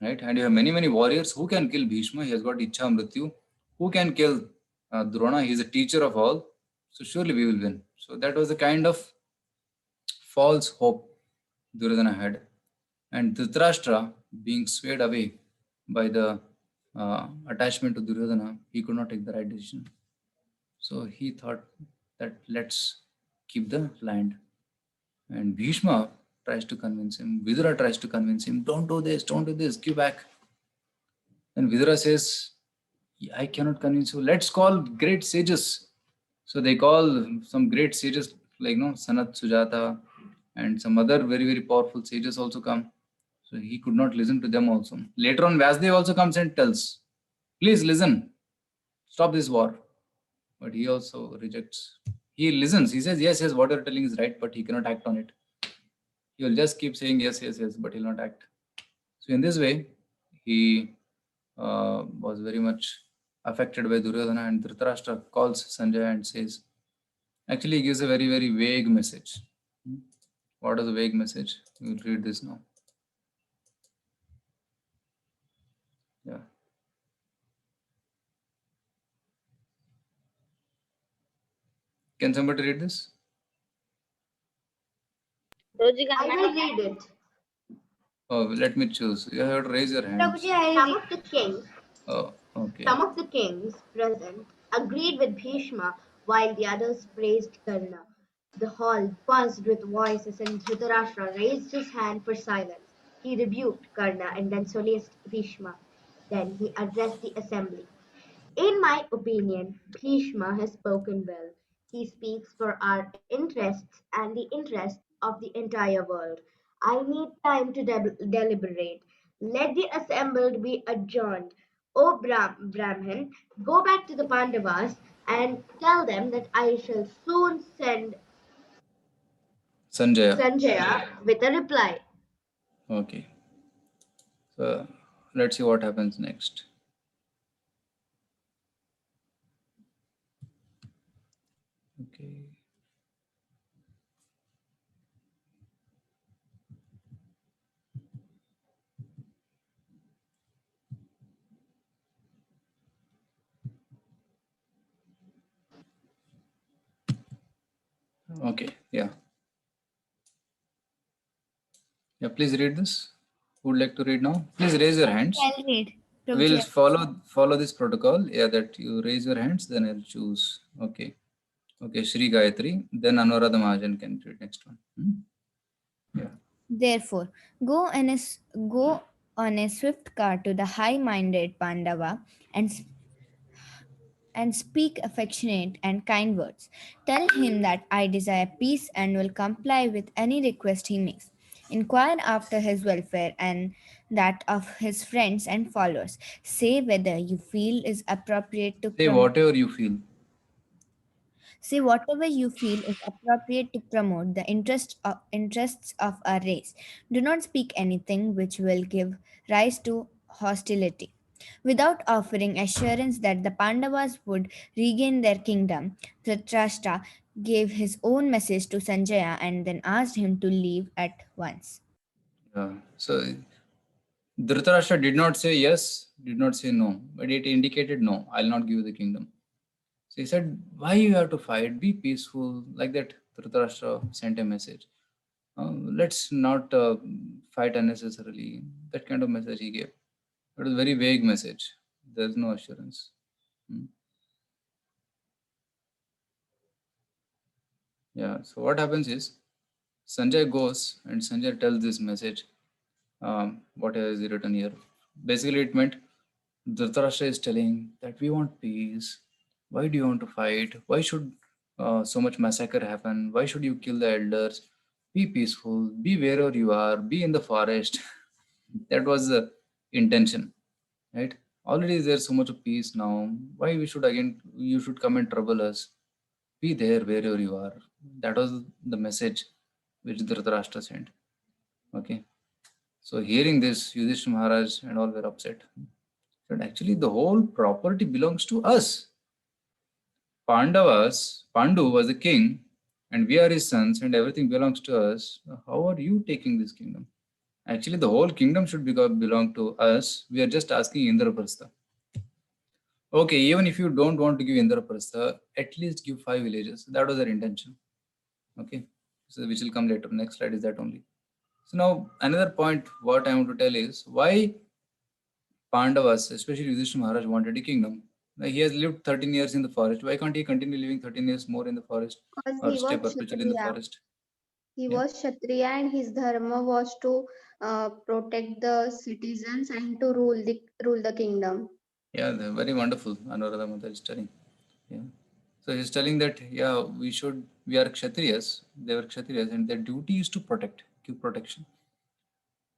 Right? And you have many, many warriors who can kill Bhishma. He has got Ichha Mrityu. Who can kill Drona? He is a teacher of all. So surely we will win. So that was the kind of false hope Duryodhana had. And Dhritarashtra, being swayed away by the attachment to Duryodhana, he could not take the right decision. So he thought that let's keep the land. And Bhishma tries to convince him. Vidura tries to convince him, don't do this, give back. And Vidura says, I cannot convince you. Let's call great sages. So they call some great sages like Sanat, Sujata, and some other very, very powerful sages also come. So he could not listen to them also. Later on, Vyasdev also comes and tells, please listen, stop this war. But he also rejects. He listens. He says, yes, what you're telling is right, but he cannot act on it. He will just keep saying yes, but he'll not act. So in this way, he was very much affected by Duryodhana, and Dhritarashtra calls Sanjay and says, actually he gives a very, very vague message. What is the vague message? We will read this now. Yeah. Can somebody read this?
I will read it.
Oh, let me choose. You have to raise your hand.
Some of the kings
Oh, okay.
Some of the kings present agreed with Bhishma, while the others praised Karna. The hall buzzed with voices, and Dhritarashtra raised his hand for silence. He rebuked Karna and then solaced Bhishma. Then he addressed the assembly. In my opinion, Bhishma has spoken well. He speaks for our interests and the interests of the entire world. I need time to deliberate. Let the assembled be adjourned. O Brahman, go back to the Pandavas and tell them that I shall soon send Sanjaya with a reply.
Okay. So let's see what happens next. Okay. Okay, yeah. Yeah, please read this. Who would like to read now? Please raise your hands.
I'll read.
We'll follow this protocol. Yeah, that you raise your hands, then I'll choose. Okay. Okay, Shri Gayatri. Then Anuradha Mahajan can read next one. Yeah.
Therefore, go on a swift car to the high-minded Pandava and speak affectionate and kind words. Tell him that I desire peace and will comply with any request he makes. Inquire after his welfare and that of his friends and followers. Say whether you feel is appropriate to
Say whatever you feel.
Say whatever you feel is appropriate to promote the interests of our race. Do not speak anything which will give rise to hostility. Without offering assurance that the Pandavas would regain their kingdom, Dhritarashtra gave his own message to Sanjaya and then asked him to leave at once.
Yeah. So Dhritarashtra did not say yes, did not say no, but it indicated no, I'll not give you the kingdom. So he said, why you have to fight? Be peaceful. Like that, Dhritarashtra sent a message. Let's not fight unnecessarily. That kind of message he gave. It was a very vague message. There's no assurance. Hmm. Yeah. So what happens is Sanjay goes and Sanjay tells this message. What is written here? Basically, it meant Dhritarashtra is telling that we want peace. Why do you want to fight? Why should so much massacre happen? Why should you kill the elders? Be peaceful. Be wherever you are. Be in the forest. That was the intention, right? Already there's so much of peace now. Why we should again? You should come and trouble us. Be there wherever you are. That was the message which Dhritarashtra sent. Okay. So hearing this, Yudhishthira Maharaj and all were upset. Said actually the whole property belongs to us. Pandu was the king, and we are his sons, and everything belongs to us. How are you taking this kingdom? Actually, the whole kingdom should belong to us. We are just asking Indraprastha. Okay, even if you don't want to give Indraprastha, at least give 5 villages. That was their intention. Okay, so which will come later. Next slide is that only. So now another point what I want to tell is why Pandavas, especially Yudhishthira Maharaj, wanted a kingdom. Like he has lived 13 years in the forest. Why can't he continue living 13 years more in the forest
Because
or
he
stay
was
perpetually in the
Kshatriya.
forest?
He
Yeah,
was Kshatriya and his dharma was to protect the citizens and to rule the kingdom.
yeah, they're very wonderful. Anuradha Mata is telling. Yeah. So he's telling that, yeah, we are Kshatriyas. They were Kshatriyas, and their duty is to protect, give protection.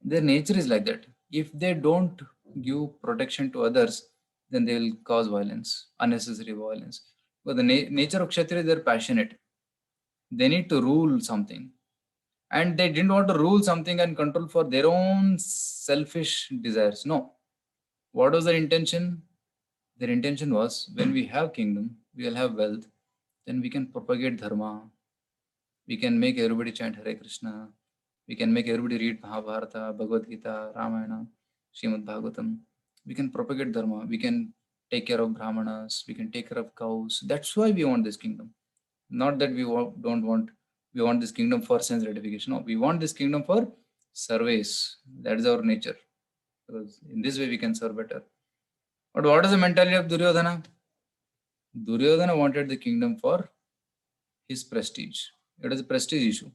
Their nature is like that. If they don't give protection to others, then they will cause violence, unnecessary violence. But the nature of Kshatriya, they're passionate. They need to rule something. And they didn't want to rule something and control for their own selfish desires. No. What was their intention? Their intention was when we have kingdom, we will have wealth, then we can propagate dharma. We can make everybody chant Hare Krishna. We can make everybody read Mahabharata, Bhagavad Gita, Ramayana, Srimad Bhagavatam. We can propagate dharma. We can take care of brahmanas. We can take care of cows. That's why we want this kingdom. Not that don't want, we want this kingdom for sense gratification. No, we want this kingdom for service. That is our nature. Because in this way we can serve better. But what is the mentality of Duryodhana? Duryodhana wanted the kingdom for his prestige. It is a prestige issue.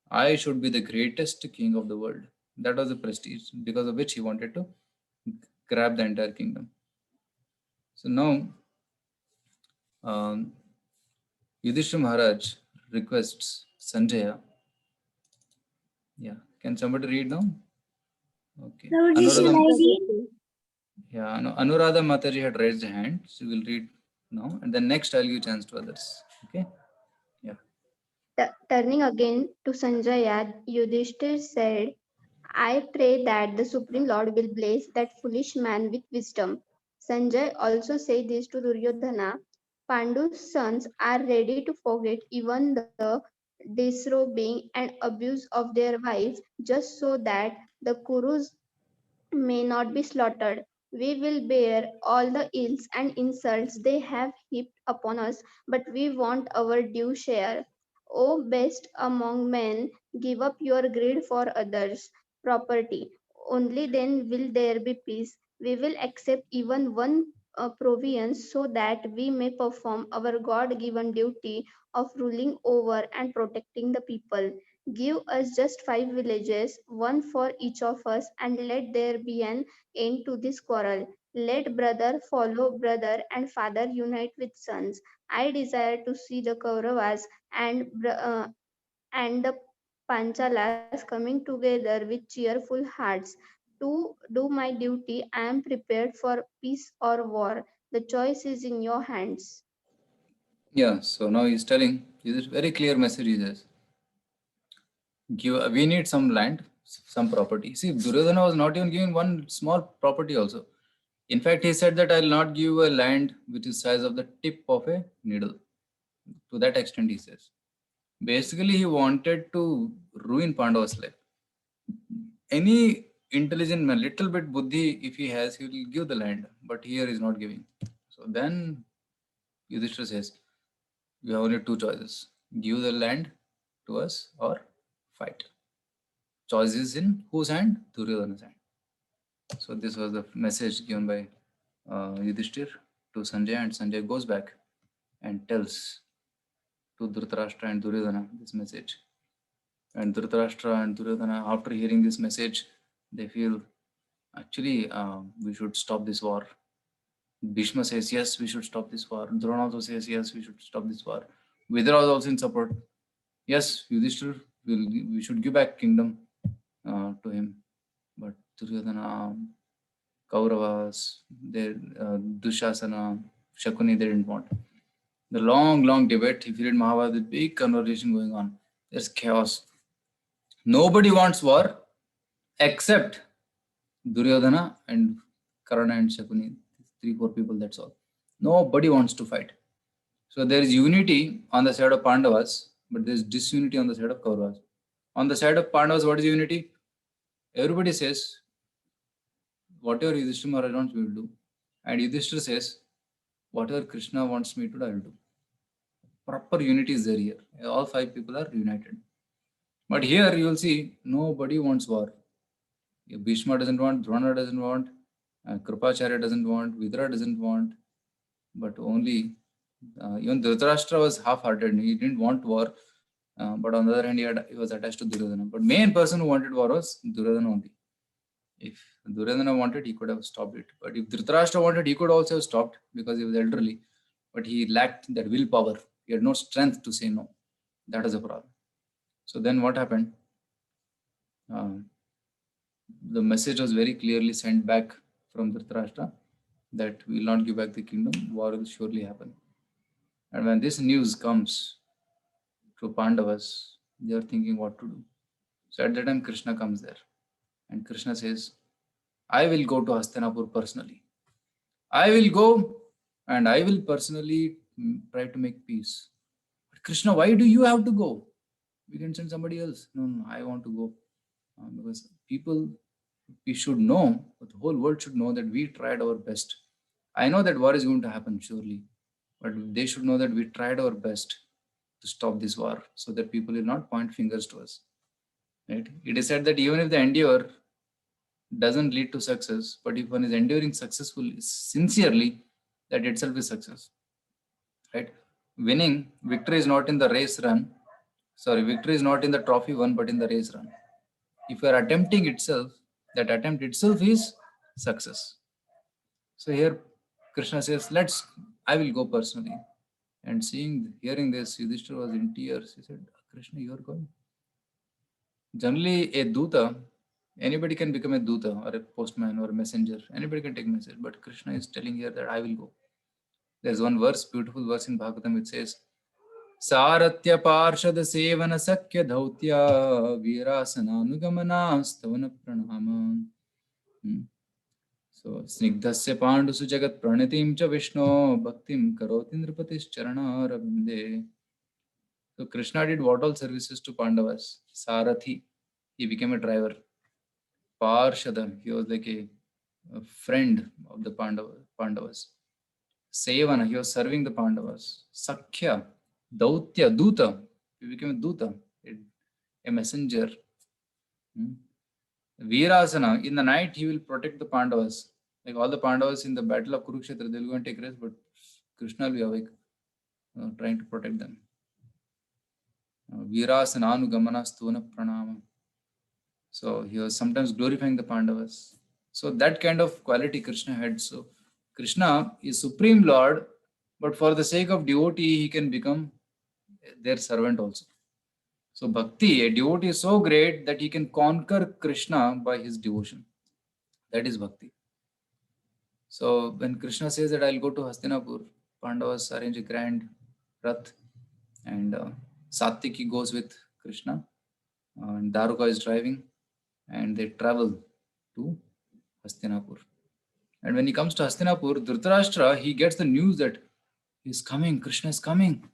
I should be the greatest king of the world. That was the prestige, because of which he wanted to grab the entire kingdom. So now, um, Yudhishthira Maharaj requests Sanjaya. Yeah, can somebody read now? Okay. Anuradha, yeah, no, Anuradha Mataji had raised a hand. She will read now, and then next I'll give chance to others. Okay. Yeah.
Turning again to Sanjaya, Yudhishthir said, I pray that the Supreme Lord will bless that foolish man with wisdom. Sanjay also said this to Duryodhana. Pandu's sons are ready to forget even the disrobing and abuse of their wives just so that the Kurus may not be slaughtered. We will bear all the ills and insults they have heaped upon us, but we want our due share. O best among men, give up your greed for others' property. Only then will there be peace. We will accept even one provision so that we may perform our God given duty of ruling over and protecting the people. Give us just 5 villages, one for each of us, and let there be an end to this quarrel. Let brother follow brother and father unite with sons. I desire to see the Kauravas and the Panchalas coming together with cheerful hearts. To do my duty, I am prepared for peace or war. The choice is in your hands.
Yeah, so now he's telling, this is very clear message he says. We need some land, some property. See, Duryodhana was not even given one small property also. In fact, he said that I'll not give a land which is size of the tip of a needle. To that extent, he says. Basically, he wanted to ruin Pandava's life. Any intelligent man, little bit buddhi, if he has, he will give the land. But here he is not giving. So then Yudhishthira says, we have only two choices. Give the land to us or fight. Choice is in whose hand? Duryodhana's hand. So this was the message given by Yudhishthir to Sanjay, and Sanjay goes back and tells to Dhritarashtra and Duryodhana this message. And Dhritarashtra and Duryodhana, after hearing this message, they feel, actually, we should stop this war. Bhishma says, yes, we should stop this war. Drona also says, yes, we should stop this war. Vidura was also in support. Yes, Yudhishthir, we should give back kingdom to him. But Duryodhana, Kauravas, Dushasana, Shakuni, they didn't want. The long debate, if you read Mahabharata, big conversation going on. There's chaos. Nobody wants war except Duryodhana and Karna and Shakuni. 3-4 people, that's all. Nobody wants to fight. So there is unity on the side of Pandavas, but there is disunity on the side of Kauravas. On the side of Pandavas, what is unity? Everybody says, whatever Yudhishthira Maharaj wants, we will do. And Yudhishthira says, whatever Krishna wants me to do, I will do. Proper unity is there here. All 5 people are united. But here you will see, nobody wants war. Bhishma doesn't want, Drona doesn't want, Kripacharya doesn't want, Vidura doesn't want, but only even Dhritarashtra was half-hearted. He didn't want war, but on the other hand, he was attached to Duryodhana. But main person who wanted war was Duryodhana only. If Duryodhana wanted, he could have stopped it. But if Dhritarashtra wanted, he could also have stopped because he was elderly. But he lacked that willpower. He had no strength to say no. That was a problem. So then what happened? The message was very clearly sent back from Dhritarashtra that we will not give back the kingdom, war will surely happen. And when this news comes to Pandavas, they are thinking what to do. So at that time, Krishna comes there. And Krishna says, I will go to Hastinapur personally. I will go and I will personally try to make peace. But Krishna, why do you have to go? We can send somebody else. No, I want to go. Because people, we should know, the whole world should know that we tried our best. I know that war is going to happen, surely. But they should know that we tried our best to stop this war so that people will not point fingers to us. Right? It is said that even if the endeavor doesn't lead to success, but if one is enduring successfully, sincerely, that itself is success. Right? Victory is not in the race run. Victory is not in the trophy won, but in the race run. If you are attempting itself, that attempt itself is success. So here Krishna says, I will go personally. And hearing this, Yudhishthira was in tears. He said, Krishna, you are going. Generally, a Duta, anybody can become a Duta or a postman or a messenger. Anybody can take message. But Krishna is telling here that I will go. There's one verse, beautiful verse in Bhagavatam, which says, Saratya Parshad Sevana Sakya Dhautya Virasana Nugamana Stavana Pranama. So, Snigdhasya Pandusu Jagat Pranitim Cha Vishnu Bhaktim Karoti Nripatis Charana Rabinde. So, Krishna did what all services to Pandavas? Sarathi, he became a driver. Parshada, he was like a friend of the Pandavas. Sevana, he was serving the Pandavas. Sakhya, Dautya, Duta, he became a Duta, a messenger. Virasana, in the night he will protect the Pandavas. Like all the Pandavas in the battle of Kurukshetra, they'll go and take rest, but Krishna will be awake, trying to protect them. Virasana Anugamana Stuna Pranama. So he was sometimes glorifying the Pandavas. So that kind of quality Krishna had. So Krishna is Supreme Lord, but for the sake of devotee, he can become their servant also. So bhakti, a devotee is so great that he can conquer Krishna by his devotion. That is bhakti. So when Krishna says that I'll go to Hastinapur, Pandavas arrange a grand Rath, and Satyaki goes with Krishna, and Daruka is driving, and they travel to Hastinapur. And when he comes to Hastinapur, Dhritarashtra, he gets the news that he's coming, Krishna is coming.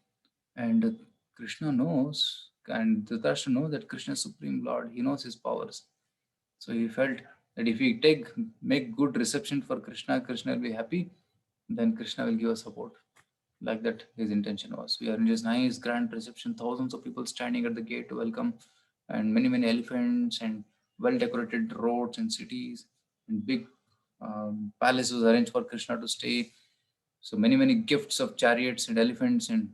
And Krishna knows, and Dhritarashtra knows that Krishna is Supreme Lord. He knows his powers. So he felt that if we make good reception for Krishna, Krishna will be happy, then Krishna will give us support. Like that, his intention was. We arranged this nice grand reception, thousands of people standing at the gate to welcome, and many elephants, and well-decorated roads and cities, and big palace was arranged for Krishna to stay. So many gifts of chariots and elephants and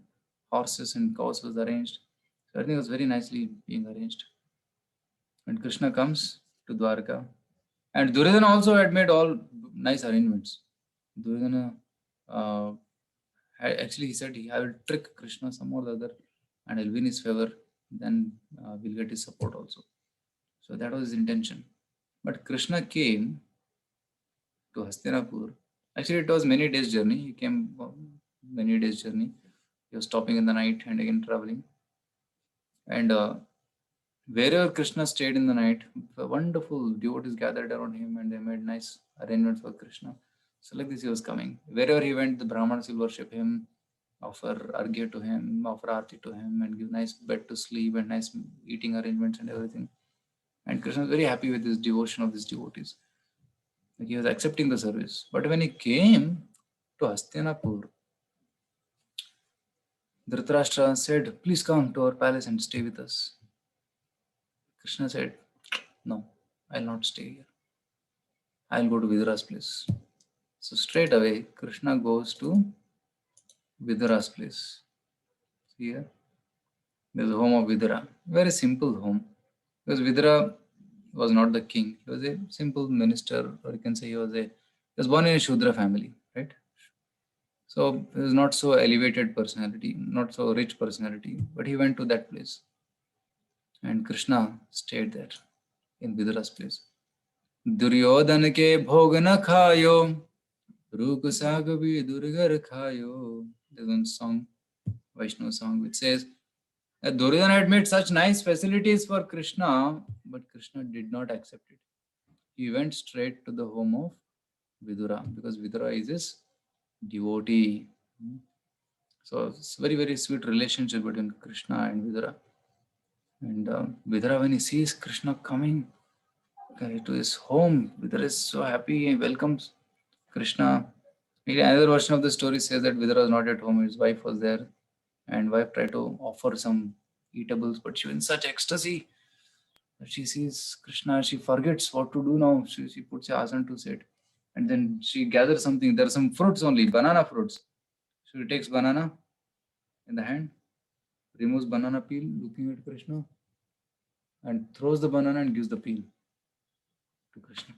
horses and cows was arranged. So everything was very nicely being arranged. And Krishna comes to Dwarka. And Duryodhana also had made all nice arrangements. Duryodhana, actually he said, I will trick Krishna some or the other and I'll win his favor. Then we'll get his support also. So that was his intention. But Krishna came to Hastinapur. Actually, it was many days journey. He came many days journey. He was stopping in the night and again traveling. And wherever Krishna stayed in the night, wonderful devotees gathered around him and they made nice arrangements for Krishna. So like this he was coming. Wherever he went, the Brahmanas will worship him, offer arghya to him, offer aarti to him, and give nice bed to sleep and nice eating arrangements and everything. And Krishna was very happy with this devotion of these devotees. Like he was accepting the service. But when he came to Hastinapur, Dhritarashtra said, please come to our palace and stay with us. Krishna said, no, I'll not stay here. I'll go to Vidura's place. So straight away, Krishna goes to Vidura's place. See here? There's a home of Vidura. Very simple home. Because Vidura was not the king. He was a simple minister, or you can say he was born in a Shudra family, right? So he was not so elevated personality, not so rich personality, but he went to that place. And Krishna stayed there in Vidura's place. Duryodhan ke bhog na khayo, Ruk sag Vidurgar khayo. There's one song, Vaishnava song, which says that Duryodhana had made such nice facilities for Krishna, but Krishna did not accept it. He went straight to the home of Vidura because Vidura is his devotee. So it's very sweet relationship between Krishna and Vidura. And Vidura, when he sees Krishna coming to his home, Vidura is so happy and welcomes Krishna. Another version of the story says that Vidura was not at home, his wife was there, and wife tried to offer some eatables, but she was in such ecstasy that she sees Krishna, she forgets what to do now. She puts a asan to sit, and then she gathers something. There are some fruits only, banana fruits. So she takes banana in the hand, removes banana peel, looking at Krishna, and throws the banana and gives the peel to Krishna.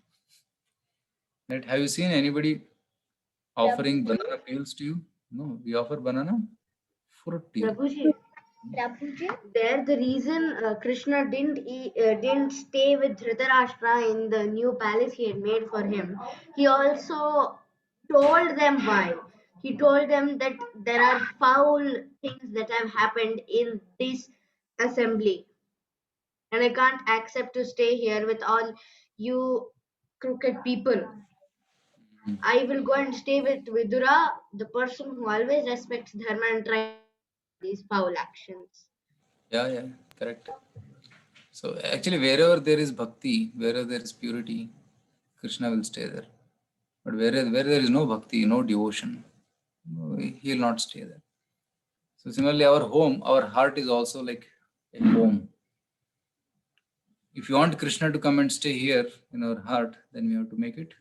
Right? Have you seen anybody offering banana peels to you? No, we offer banana fruit to you.
Prabhuji, there the reason Krishna didn't stay with Dhritarashtra in the new palace he had made for him. He also told them why. He told them that there are foul things that have happened in this assembly, and I can't accept to stay here with all you crooked people. I will go and stay with Vidura, the person who always respects dharma and tries these foul actions.
Yeah, correct. So actually, wherever there is bhakti, wherever there is purity, Krishna will stay there. But where there is no bhakti, no devotion, he will not stay there. So similarly, our home, our heart is also like a home. If you want Krishna to come and stay here in our heart, then we have to make it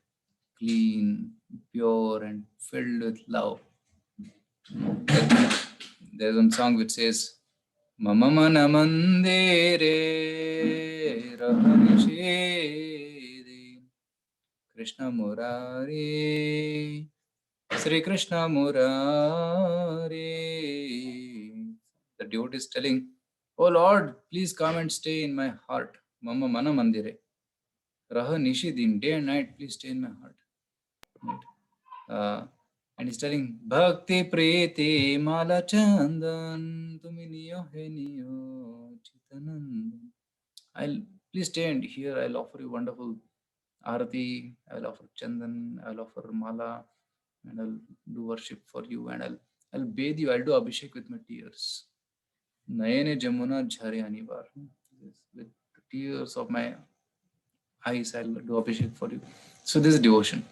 clean, pure, and filled with love. There's one song which says, Mama mana mandire rahanishede Krishna Murari Sri Krishna Murari. The devotee is telling, oh Lord, please come and stay in my heart. Mama mana mandire rahanishedin, day and night, please stay in my heart. Right? And he's telling, Bhakti Prete Mala Chandan Tuminiyo Heniyo Chitanandan. Please stand here. I'll offer you wonderful Arati. I'll offer Chandan. I'll offer Mala. And I'll do worship for you. And I'll bathe you. I'll do Abhishek with my tears. Nayane Jamuna Jhari Anivar. With the tears of my eyes, I'll do Abhishek for you. So this is devotion.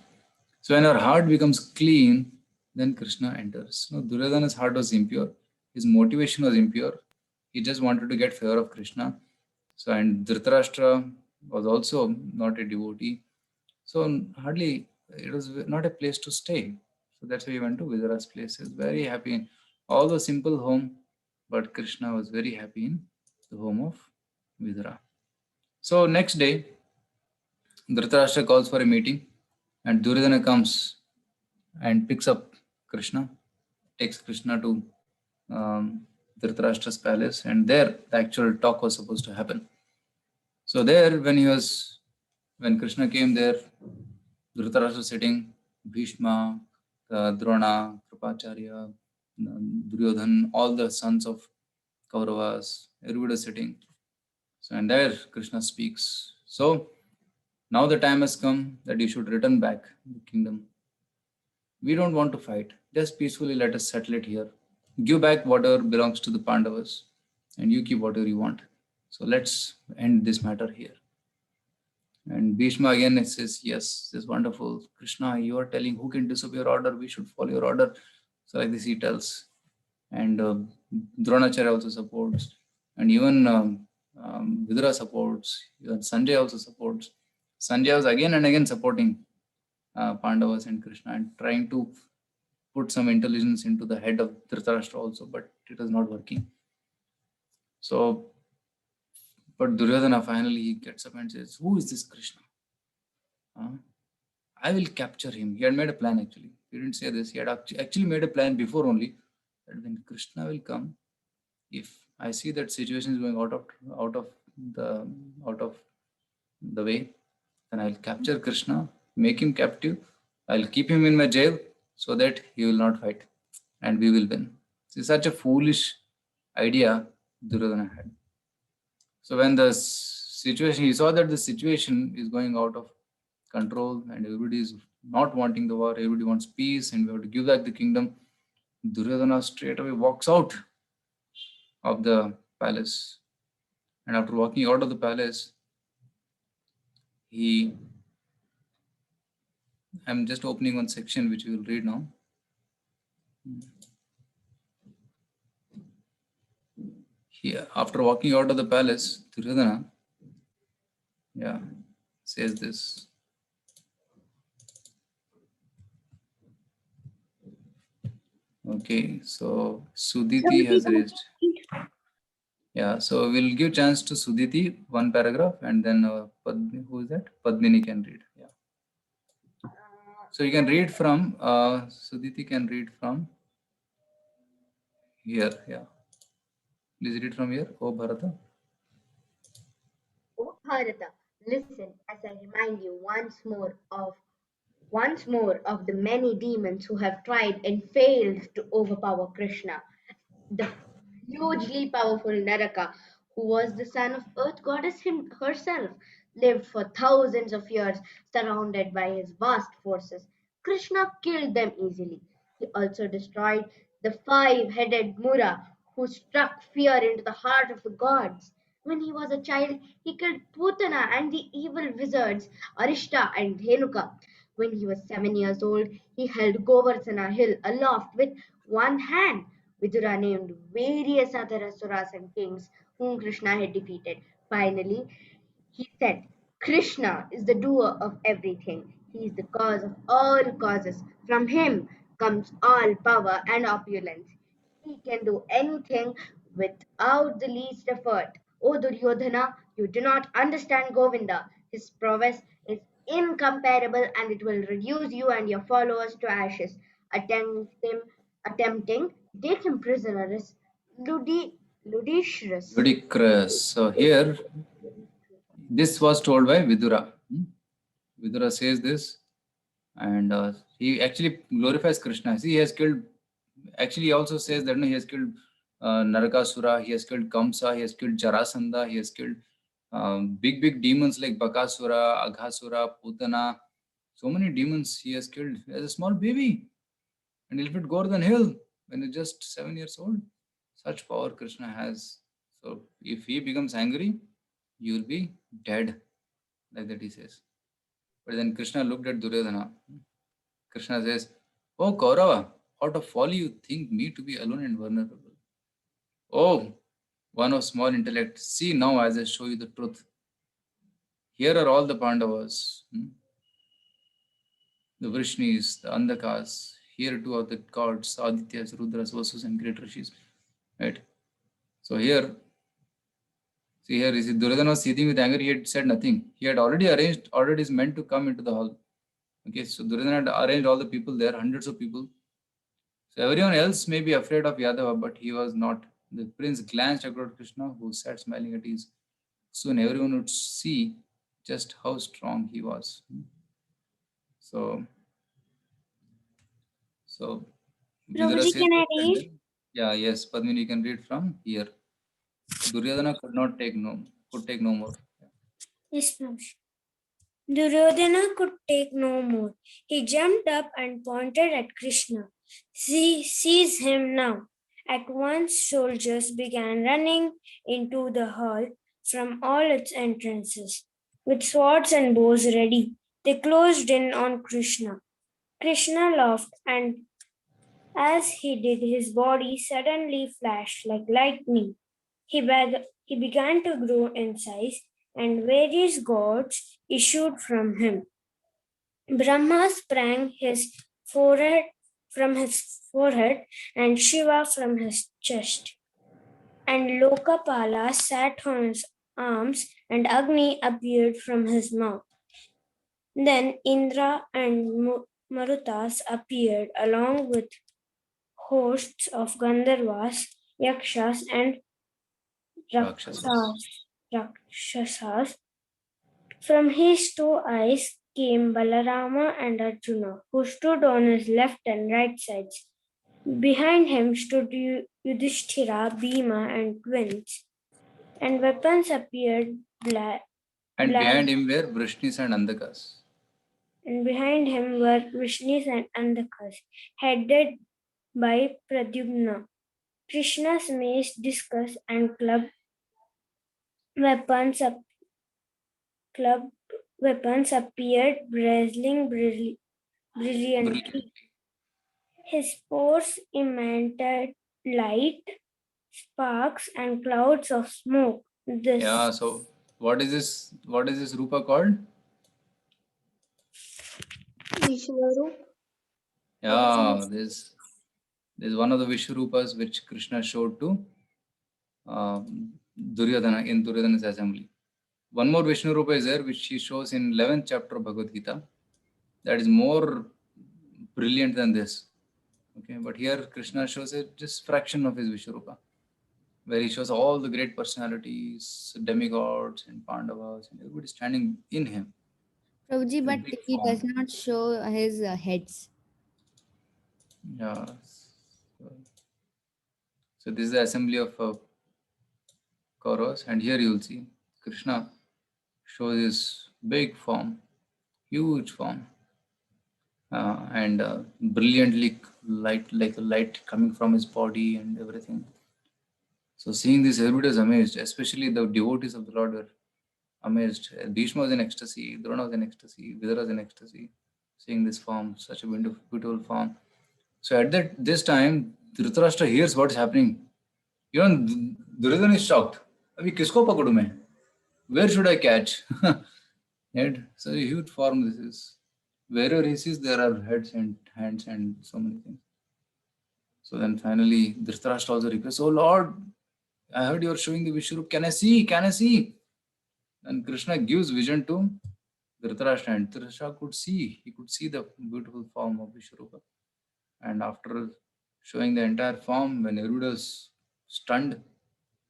So when our heart becomes clean, then Krishna enters. No, Duryodhana's heart was impure. His motivation was impure. He just wanted to get favor of Krishna. So and Dhritarashtra was also not a devotee. So hardly it was not a place to stay. So that's why he went to Vidura's place. He was very happy in all the simple home, but Krishna was very happy in the home of Vidura. So next day, Dhritarashtra calls for a meeting, and Duryodhana comes and picks up Krishna, takes Krishna to Dhritarashtra's palace, and there the actual talk was supposed to happen. So there, when Krishna came there, Dhritarashtra was sitting, Bhishma, Drona, Kripacharya, Duryodhan, all the sons of Kauravas, everybody is sitting. So and there Krishna speaks. So now the time has come that you should return back the kingdom. We don't want to fight. Just peacefully let us settle it here. Give back whatever belongs to the Pandavas and you keep whatever you want. So let's end this matter here. And Bhishma again says, yes, this is wonderful. Krishna, you are telling who can disobey your order, we should follow your order. So like this he tells. And Dronacharya also supports. And even Vidura supports. Even Sanjay also supports. Sanjay was again and again supporting Pandavas and Krishna and trying to put some intelligence into the head of Dhritarashtra also, but it was not working. So, but Duryodhana finally he gets up and says, who is this Krishna? I will capture him. He had made a plan actually. He didn't say this. He had actually made a plan before only that when Krishna will come, if I see that situation is going out of the way, then I'll capture Krishna, make him captive. I'll keep him in my jail so that he will not fight and we will win. It's such a foolish idea Duryodhana had. So when the situation, he saw that the situation is going out of control and everybody is not wanting the war, everybody wants peace and we have to give back the kingdom, Duryodhana straight away walks out of the palace. And after walking out of the palace, I'm just opening one section which we will read now. Here, after walking out of the palace, Duryodhana, says this. Okay, so Suditi has raised. Yeah, so we'll give chance to Suditi, one paragraph, and then Padmini, who is that? Padmini can read. Yeah. So you can read from, Suditi can read from here. Yeah. Please read from here. Oh, Bharata.
O Bharata, listen as I remind you once more of the many demons who have tried and failed to overpower Krishna. The hugely powerful Naraka, who was the son of Earth Goddess herself, lived for thousands of years surrounded by his vast forces. Krishna killed them easily. He also destroyed the five-headed Mura, who struck fear into the heart of the gods. When he was a child, he killed Putana and the evil wizards Arishta and Dhenuka. When he was 7 years old, he held Govardhana hill aloft with one hand. Vidura named various other asuras and kings whom Krishna had defeated. Finally, he said, Krishna is the doer of everything. He is the cause of all causes. From him comes all power and opulence. He can do anything without the least effort. O Duryodhana, you do not understand Govinda. His prowess is incomparable and it will reduce you and your followers to ashes. Attempting to take him prisoner is ludicrous.
Ludicrous. So here, this was told by Vidura. Vidura says this, and he actually glorifies Krishna. See, he has killed, actually he also says that no, he has killed Narakasura, he has killed Kamsa, he has killed Jarasandha, he has killed big demons like Bakasura, Aghasura, Putana. So many demons he has killed as a small baby. And he'll fit Govardhan Hill when he's just 7 years old. Such power Krishna has. So if he becomes angry, you will be dead. Like that he says. But then Krishna looked at Duryodhana. Krishna says, "Oh Kaurava, out of folly you think me to be alone and vulnerable. Oh, one of small intellect, see now as I show you the truth. Here are all the Pandavas, the Vrishnis, the Andhakas. Here too are the gods, Adityas, Rudras, Vasus, and great rishis. Right? So here, see here, is Duryodhana was seething with anger. He had said nothing. He had already ordered his men to come into the hall. Okay, so Duryodhana had arranged all the people there, hundreds of people. So everyone else may be afraid of Yadava, but he was not. The prince glanced at Krishna, who sat smiling at ease. Soon everyone would see just how strong he was. So Vidura
Prabhuji,
says
can I
that
read?
then, yeah, yes, Padmini, you can read from here. Duryodhana could take no more.
Yes, Prabhuji. Duryodhana could take no more. He jumped up and pointed at Krishna. Seize him now. At once soldiers began running into the hall from all its entrances. With swords and bows ready, they closed in on Krishna. Krishna laughed, and as he did, his body suddenly flashed like lightning. He began to grow in size, and various gods issued from him. Brahma sprang his forehead from his forehead, and Shiva from his chest. And Lokapala sat on his arms, and Agni appeared from his mouth. Then Indra and Marutas appeared along with hosts of Gandharvas, Yakshas, and Rakshasas. From his two eyes came Balarama and Arjuna, who stood on his left and right sides. Behind him stood Yudhishthira, Bhima, and twins, and weapons appeared
And behind him were Vrishnis and Andhakas.
And behind him were Vrishnis and Andhakas, headed by Pradyumna. Krishna's mace, discus, and club weapons appeared bristling brilliantly. His spores emitted light, sparks, and clouds of smoke.
Yeah, so what is this Rupa called?
Vishwarup.
Yeah, there's one of the Vishwarupas which Krishna showed to Duryodhana in Duryodhana's assembly. One more Vishnu Rupa is there, which he shows in 11th chapter of Bhagavad Gita. That is more brilliant than this. Okay, but here Krishna shows a just fraction of his Vishwarupa, where he shows all the great personalities, demigods and Pandavas, and everybody standing in him.
Prabhuji,
In
but
big
he
form.
does not show his heads.
Yeah. So this is the assembly of Kauravas, and here you will see Krishna shows his big form, huge form, and brilliantly light, like a light coming from his body and everything. So seeing this, everybody is amazed, especially the devotees of the Lord were amazed. Bhishma was in ecstasy, Drona was in ecstasy, Vidura was in ecstasy, seeing this form, such a beautiful form. So at this time, Dhritarashtra hears what's happening. Even Duryodhana is shocked. Abhi kisko pakadu main? Where should I catch? Head. So a huge form this is. Wherever he sees, there are heads and hands and so many things. So then finally, Dhritarashtra also requests, "Oh Lord, I heard you are showing the Vishwarup. Can I see? Can I see?" And Krishna gives vision to Dhritarashtra, and Dhritarashtra could see. He could see the beautiful form of Vishwarupa. And after showing the entire form, when everybody was stunned,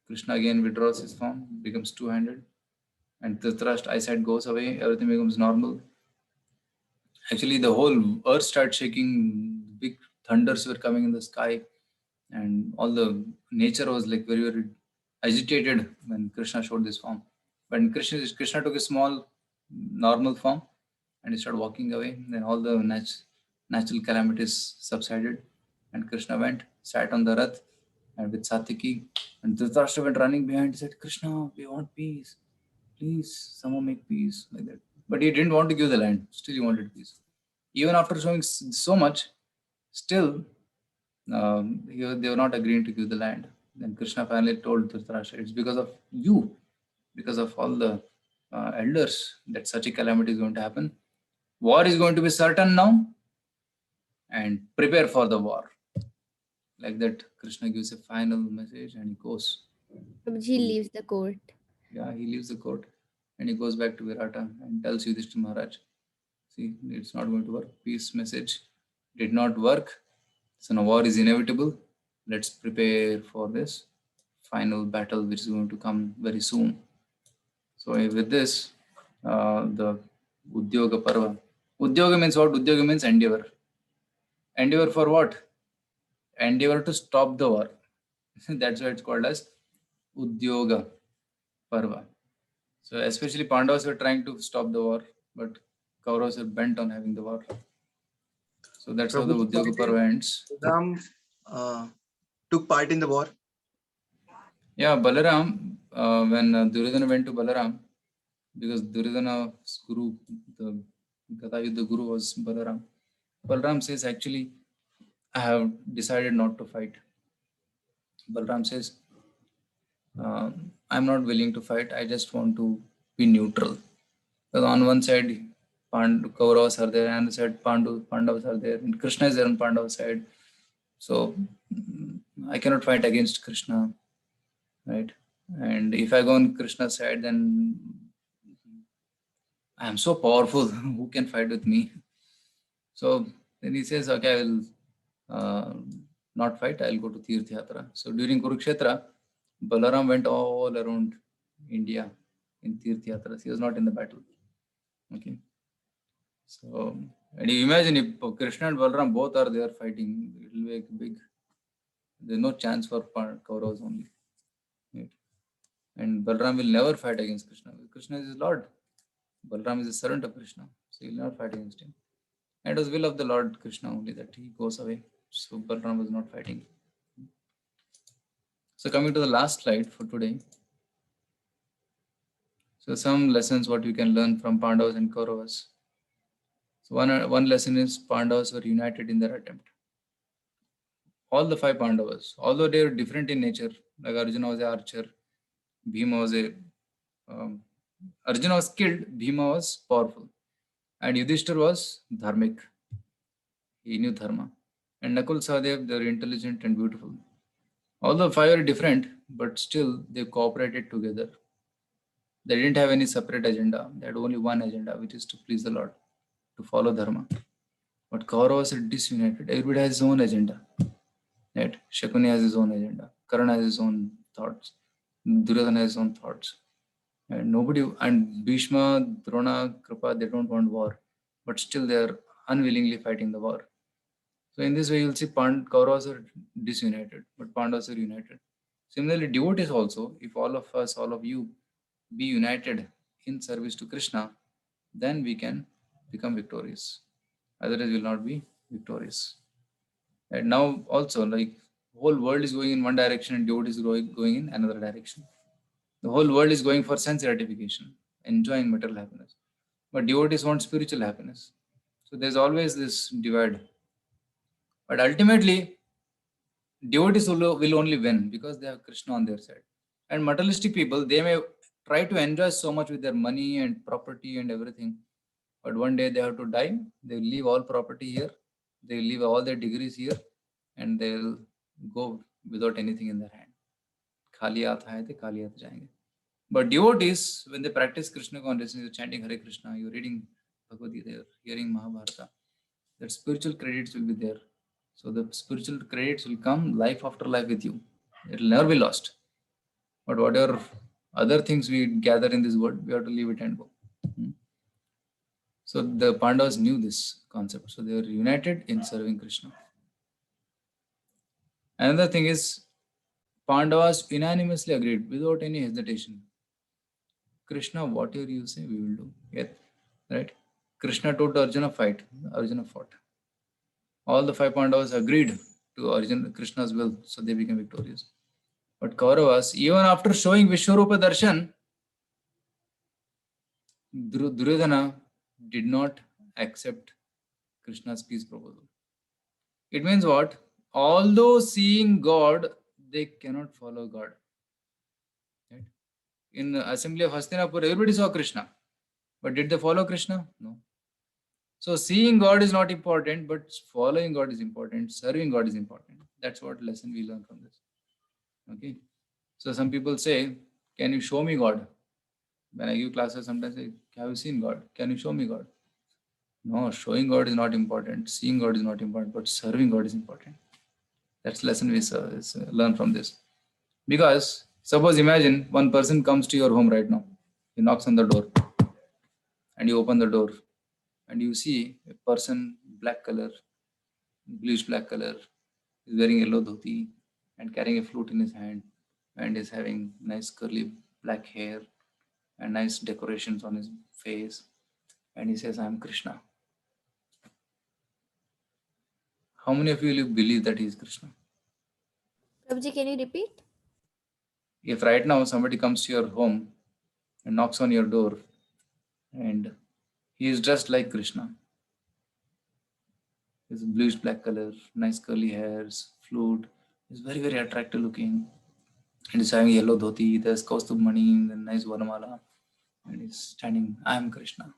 Krishna again withdraws his form, becomes two-handed, and Dhritarashtra eyesight goes away, everything becomes normal. Actually, the whole earth started shaking. Big thunders were coming in the sky, and all the nature was like very, very agitated when Krishna showed this form. When Krishna took a small, normal form, and he started walking away, then all the natural calamities subsided, and Krishna went, sat on the rath, and with Satyaki, and Dhritarashtra went running behind. He said, "Krishna, we want peace. Please, someone make peace," like that. But he didn't want to give the land. Still, he wanted peace. Even after showing so much, still they were not agreeing to give the land. Then Krishna finally told Dhritarashtra, "It's because of you, because of all the elders, that such a calamity is going to happen. War is going to be certain now, and prepare for the war." Like that, Krishna gives a final message and he goes.
He leaves the court.
Yeah, he leaves the court and he goes back to Virata and tells Yudhishthira Maharaj, "See, it's not going to work. Peace message did not work. So now war is inevitable. Let's prepare for this final battle which is going to come very soon." So with this, the Udyoga Parva. Udyoga means what? Udyoga means endeavor. Endeavor for what? Endeavor to stop the war. That's why it's called as Udyoga Parva. So especially Pandavas were trying to stop the war, but Kauravas were bent on having the war. So that's how the Udyoga Parva ends.
Ram took part in the war.
Yeah, Balaram, when Duryodhana went to Balaram, because Duryodhana's guru, the Gadayuddha guru was Balaram. Balaram says, "Actually, I have decided not to fight." Balaram says, "I'm not willing to fight. I just want to be neutral." Because on one side, Kauravas are there, and the side Pandavas are there, and Krishna is there on Pandava's side. So I cannot fight against Krishna, right? And if I go on Krishna's side, then I am so powerful. Who can fight with me? So then he says, "Okay, I will not fight. I'll go to Tirth Yatra." So during Kurukshetra, Balaram went all around India in Tirth Yatras. He was not in the battle. Okay. So, and you imagine if Krishna and Balaram both are there fighting, it will be big. There's no chance for Kauravas only. Right? And Balaram will never fight against Krishna. Krishna is his Lord. Balaram is a servant of Krishna. So he will never fight against him. And it was will of the Lord Krishna only that he goes away. So Balaram was not fighting. So coming to the last slide for today. So some lessons what you can learn from Pandavas and Kauravas. So one lesson is Pandavas were united in their attempt. All the 5 Pandavas, although they were different in nature, like Arjuna was an archer, Bhima was Arjuna was skilled, Bhima was powerful, and Yudhishthira was dharmic. He knew dharma. And Nakul Sahadev, they were intelligent and beautiful. Although 5 are different, but still they cooperated together. They didn't have any separate agenda. They had only one agenda, which is to please the Lord, to follow dharma. But Kauravas are disunited. Everybody has his own agenda. Right? Shakuni has his own agenda. Karna has his own thoughts. Duryodhana has his own thoughts. And Bhishma, Drona, Kripa, they don't want war. But still they are unwillingly fighting the war. So in this way, you'll see Kauravas are disunited, but Pandavas are united. Similarly, devotees also, if all of us, all of you, be united in service to Krishna, then we can become victorious. Otherwise, we will not be victorious. And now also, like, whole world is going in one direction and devotees is going in another direction. The whole world is going for sense gratification, enjoying material happiness. But devotees want spiritual happiness. So there's always this divide. But ultimately, devotees will only win because they have Krishna on their side. And materialistic people, they may try to enjoy so much with their money and property and everything. But one day they have to die. They will leave all property here. They will leave all their degrees here. And they will go without anything in their hand. Khali haath aaye the khali haath jayenge. But devotees, when they practice Krishna consciousness, you're chanting Hare Krishna, you're reading Bhagavad Gita, you're hearing Mahabharata, that spiritual credits will be there. So the spiritual credits will come life after life with you. It will never be lost. But whatever other things we gather in this world, we have to leave it and go. So the Pandavas knew this concept. So they were united in serving Krishna. Another thing is, Pandavas unanimously agreed without any hesitation. Krishna, whatever you say, we will do. Yeah, right? Krishna told Arjuna fight. Arjuna fought. All the 5 Pandavas agreed to Arjuna, Krishna's will, so they became victorious. But Kauravas, even after showing Vishwarupa Darshan, Duryodhana did not accept Krishna's peace proposal. It means what? Although seeing God, they cannot follow God. Right? In the assembly of Hastinapur, everybody saw Krishna. But did they follow Krishna? No. So seeing God is not important, but following God is important. Serving God is important. That's what lesson we learn from this. Okay. So some people say, can you show me God? When I give classes, sometimes I say, have you seen God? Can you show me God? No, showing God is not important. Seeing God is not important, but serving God is important. That's lesson we learn from this. Because suppose imagine one person comes to your home right now. He knocks on the door and you open the door and you see a person, black color, bluish black color, is wearing yellow dhoti and carrying a flute in his hand and is having nice curly black hair and nice decorations on his face. And he says, I am Krishna. How many of you will believe that he is Krishna?
Prabhuji, can you repeat?
If right now somebody comes to your home and knocks on your door and he is dressed like Krishna, his bluish black color, nice curly hairs, flute, is very, very attractive looking, and he's having yellow dhoti, there's Kaustubh Mani, then nice Varnamala, and he's standing, I am Krishna.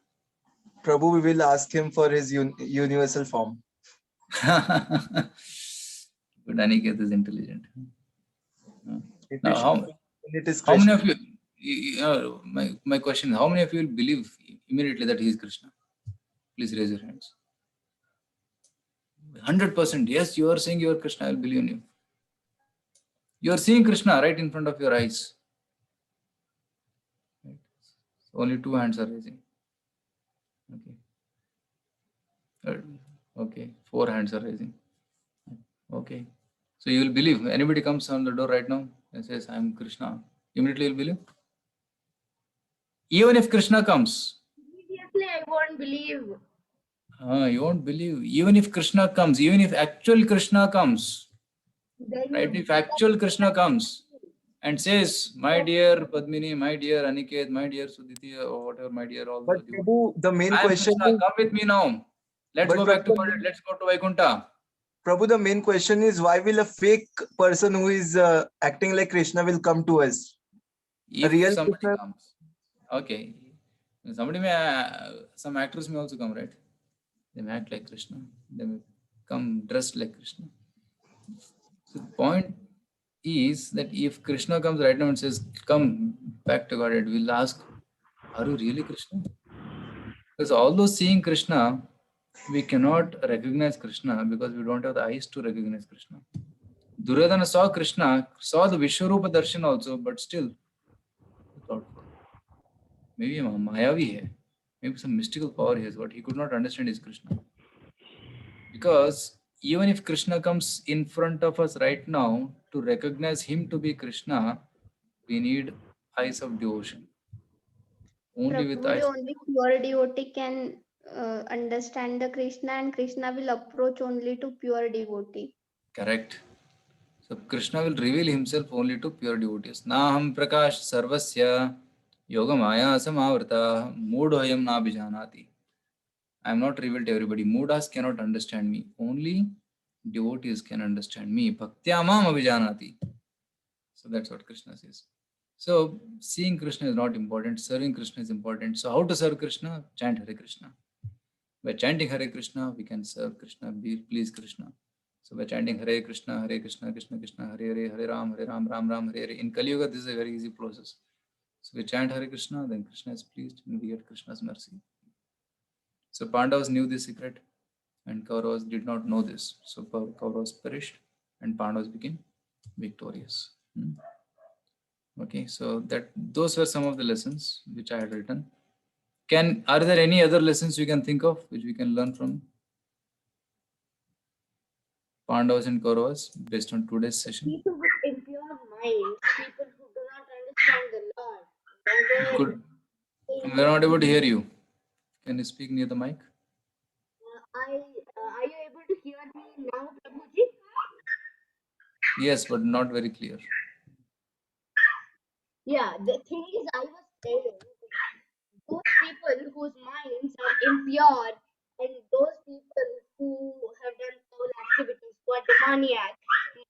Prabhu, we will ask him for his universal form.
But Aniket is intelligent.
If
Now,
it is
how many
Krishna.
of you, my question is, how many of you will believe immediately that he is Krishna? Please raise your hands. 100%. Yes, you are saying you are Krishna, I will believe in you. You are seeing Krishna right in front of your eyes. Right. So only 2 hands are raising. Okay. Okay. 4 hands are raising. Okay. So you will believe. Anybody comes on the door right now and says, I am Krishna. Immediately you will believe. Even if Krishna comes.
Immediately, I won't believe.
You won't believe. Even if Krishna comes, even if actual Krishna comes,
Then
right?
you
If actual Krishna comes and says, my dear Padmini, my dear Aniket, my dear Suditi, or whatever, my dear, all
But
of you.
Prabhu, the main
I am
question
Krishna,
is,
come with me now. Let's
But
go back to
Prabhu,
Godhead. Let's go to Vaikuntha.
Prabhu, the main question is, why will a fake person who is acting like Krishna will come to us? A
If
real
somebody
Krishna,
comes, okay. Somebody may, some actors may also come, right? They may act like Krishna. They may come dressed like Krishna. So the point is that if Krishna comes right now and says, come back to Godhead, we'll ask, are you really Krishna? Because although seeing Krishna, we cannot recognize Krishna because we don't have the eyes to recognize Krishna. Duryodhana saw Krishna, saw the Vishwarupa Darshan also, but still doubtful. Maybe Mayavi hai. Maybe some mystical power he has got. He could not understand his Krishna. Because even if Krishna comes in front of us right now, to recognize him to be Krishna, we need eyes of devotion. Only with
Prabhuji,
eyes.
only pure devotee can understand the Krishna, and Krishna will approach only to pure devotee.
Correct. So Krishna will reveal himself only to pure devotees. Naham prakash sarvasya yoga maya samavrta moodhayam na bijanati. I am not revealed to everybody. Moodas cannot understand me. Only devotees can understand me. Bhaktyamam abhijanati. So that's what Krishna says. So seeing Krishna is not important. Serving Krishna is important. So how to serve Krishna? Chant Hare Krishna. By chanting Hare Krishna, we can serve Krishna, please Krishna. So by chanting Hare Krishna, Krishna Krishna, Hare Hare, Hare Ram, Ram Ram, Hare Hare. In Kali Yuga, this is a very easy process. So we chant Hare Krishna, then Krishna is pleased, and we get Krishna's mercy. So Pandavas knew this secret, and Kauravas did not know this. So Kauravas perished, and Pandavas became victorious. Okay, so those were some of the lessons which I had written. Are there any other lessons you can think of which we can learn from Pandavas and Kauravas based on today's session?
People with impure minds, people who do not understand the Lord, never
We're not able to hear you. Can you speak near the mic?
are you able to hear me now, Prabhuji?
Yes, but not very clear.
Yeah, the thing is, I was saying, those people whose minds are impure and those people who have done foul activities, who are demoniac,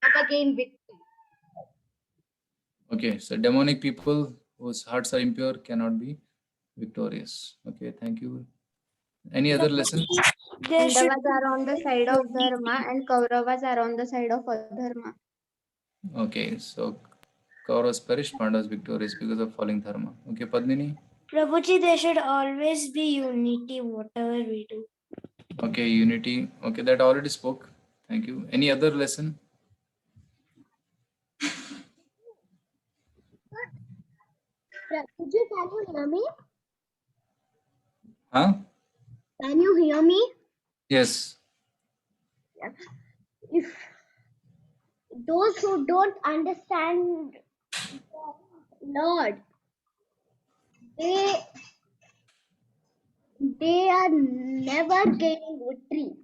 never gain victory.
Okay, so demonic people whose hearts are impure cannot be victorious. Okay, thank you. Any other lessons?
There should
Pandavas are on the side of Dharma and Kauravas are on the side of Adharma.
Okay, so Kauravas perished, Pandavas victorious because of falling dharma. Okay, Padmini?
Prabhuji, there should always be unity, whatever we do.
Okay, unity. Okay, that I already spoke. Thank you. Any other lesson?
Prabhuji, can you hear me?
Huh?
Can you hear me?
Yes.
If those who don't understand the Lord, they are never gaining victory.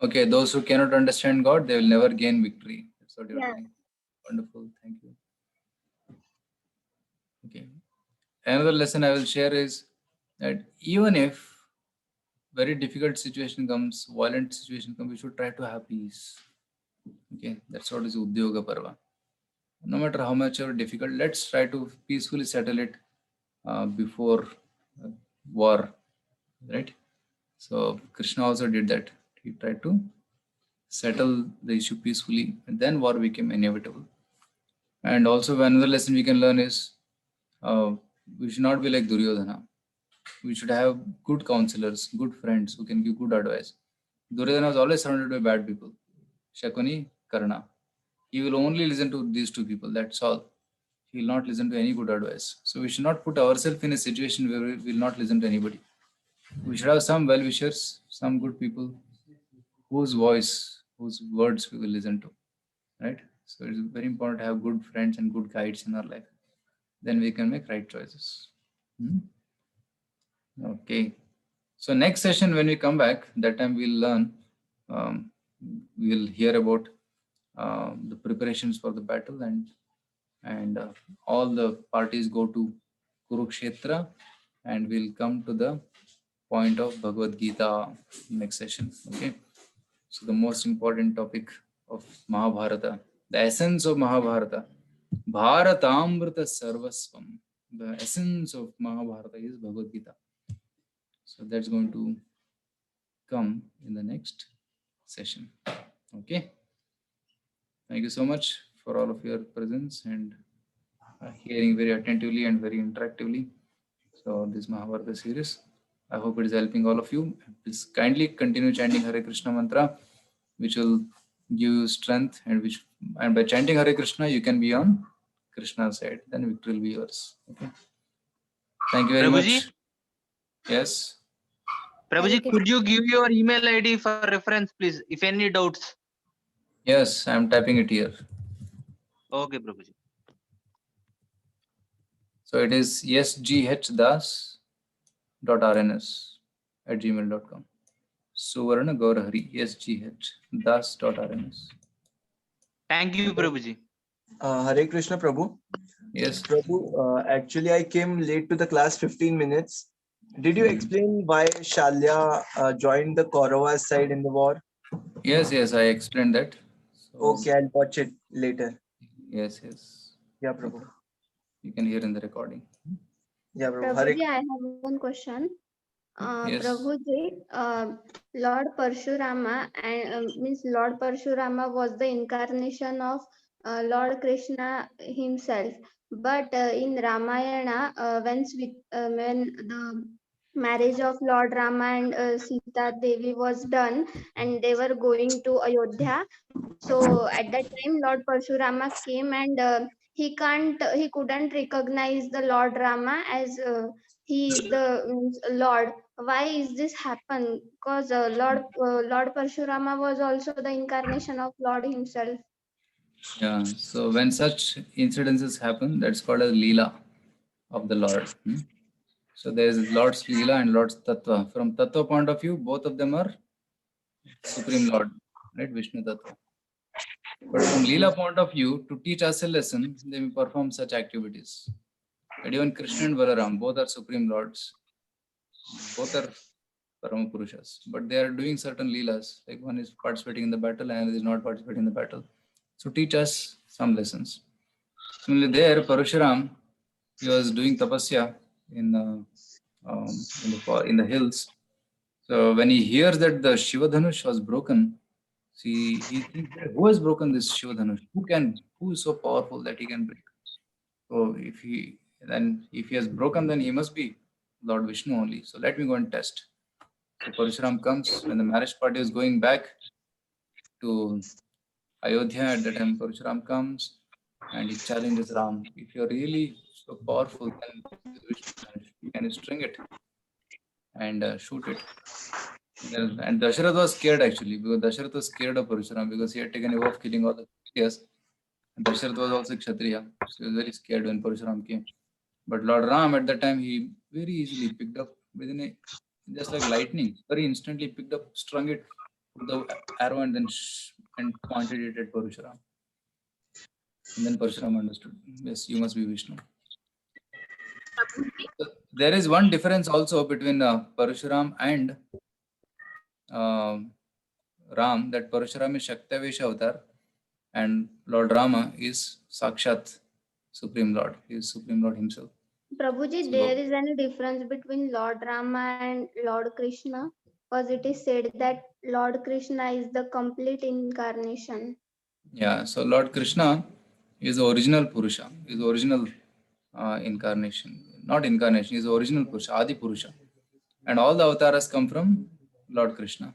Okay, those who cannot understand God, they will never gain victory. That's what you're
Yeah.
telling. Wonderful. Thank you. Okay. Another lesson I will share is that even if very difficult situation comes, violent situation comes, we should try to have peace. Okay, that's what is Udyoga Parva. No matter how much or difficult, let's try to peacefully settle it before war, right? So Krishna also did that. He tried to settle the issue peacefully, and then war became inevitable. And also another lesson we can learn is we should not be like Duryodhana. We should have good counselors, good friends who can give good advice. Duryodhana was always surrounded by bad people. Shakuni, Karna. He will only listen to these two people. That's all. He will not listen to any good advice. So we should not put ourselves in a situation where we will not listen to anybody. We should have some well-wishers, some good people whose voice, whose words we will listen to, right? So it's very important to have good friends and good guides in our life. Then we can make right choices. Okay. So next session, when we come back, that time we'll learn, we'll hear about the preparations for the battle, and all the parties go to Kurukshetra, and we'll come to the point of Bhagavad Gita next session. Okay. So the most important topic of Mahabharata, the essence of Mahabharata, Bharatamrita Sarvasvam. The essence of Mahabharata is Bhagavad Gita. So that's going to come in the next session. Okay. Thank you so much for all of your presence and hearing very attentively and very interactively. So this Mahabharata series, I hope it is helping all of you. Please kindly continue chanting Hare Krishna mantra, which will give you strength, and by chanting Hare Krishna, you can be on Krishna's side. Then victory will be yours. Okay. Thank you very
Prabhuji?
much. Yes.
Prabhuji, could you give your email ID for reference, please, if any doubts?
Yes, I am typing it here.
Okay, Prabhuji.
So it is sghdas.rns@gmail.com. Suvarna Gaurahari, sghdas.rns.
Thank you, Prabhuji.
Hare Krishna, Prabhu.
Yes.
Prabhu, actually, I came late to the class 15 minutes. Did you explain why Shalya joined the Kauravas side in the war?
Yes, I explained that. So,
Okay, I'll watch it later.
yes.
Yeah, Prabhu.
You can hear in the recording.
Yeah, Prabhu. Hare
Prabhuji, I have one question.
Yes.
Prabhuji, Lord Parshurama means Lord Parshurama was the incarnation of Lord Krishna himself. But in Ramayana, when the marriage of Lord Rama and Sita Devi was done, and they were going to Ayodhya, so at that time Lord Parshurama came, and he couldn't recognize the Lord Rama as he is the Lord. Why is this happen? Because Lord Parshurama was also the incarnation of Lord himself.
Yeah. So when such incidences happen, that's called as Leela of the Lord. So there's Lord's Leela and Lord's Tattva. From Tattva point of view, both of them are Supreme Lord, right? Vishnu Tattva. But from Leela point of view, to teach us a lesson, they may perform such activities. And even Krishna and Balaram, both are Supreme Lords. Both are Parama Purushas. But they are doing certain Leelas. Like one is participating in the battle and is not participating in the battle. So teach us some lessons. Similarly, there, Parashuram, he was doing tapasya in the hills. So when he hears that the Shiva Dhanush was broken, see, he thinks, who has broken this Shiva Dhanush? Who is so powerful that he can break? So if he has broken, then he must be Lord Vishnu only. So let me go and test. So Parashuram comes when the marriage party is going back to Ayodhya. At that time, Parashuram comes and he challenges Ram. If you're really so powerful, then you can string it and shoot it. And Dasharath was scared actually, because Dasharath was scared of Parashuram because he had taken a oath of killing all the Kshatriyas. And Dasharath was also Kshatriya, so he was very scared when Parashuram came. But Lord Ram at that time, he very easily picked up just like lightning, very instantly picked up, strung it, put the arrow and then and pointed it at Parashuram. And then Parashuram understood, yes, you must be Vishnu. So there is one difference also between Parashuram and Ram, that Parashuram is Shaktavesh avatar and Lord Rama is Sakshat Supreme Lord. He is Supreme Lord himself.
Prabhuji,
So-
there is any difference between Lord Rama and Lord Krishna? Because it is said that Lord Krishna is the complete incarnation.
Yeah, so Lord Krishna is the original Purusha, is the original incarnation. Not incarnation, is the original Purusha, Adi Purusha. And all the avatars come from Lord Krishna.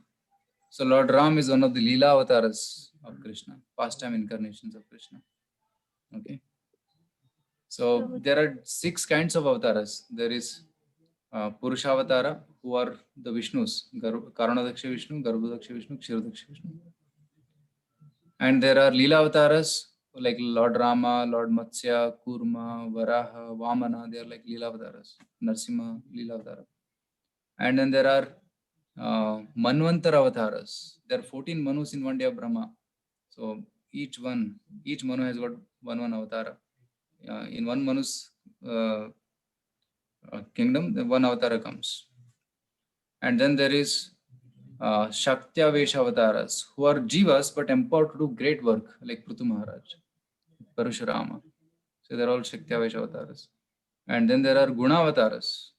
So Lord Ram is one of the Leela avatars of Krishna, pastime incarnations of Krishna. Okay. So there are 6 kinds of avatars. There is Purusha avatara, who are the Vishnus, Karanadaksha Vishnu, Garbhodaksha Vishnu, Kshirodaksha Vishnu. And there are Leela avatars like Lord Rama, Lord Matsya, Kurma, Varaha, Vamana. They are like Leela avatars. Narsimha, Leela avatara. And then there are Manvantar avatars. There are 14 Manus in one day of Brahma. So each Manu has got one avatara. In one Manu's kingdom, the one avatara comes. And then there is Shaktyavesh avatars, who are Jivas but empowered to do great work, like Prithu Maharaj, Parashurama. So they're all Shaktyavesh avatars. And then there are Guna avatars.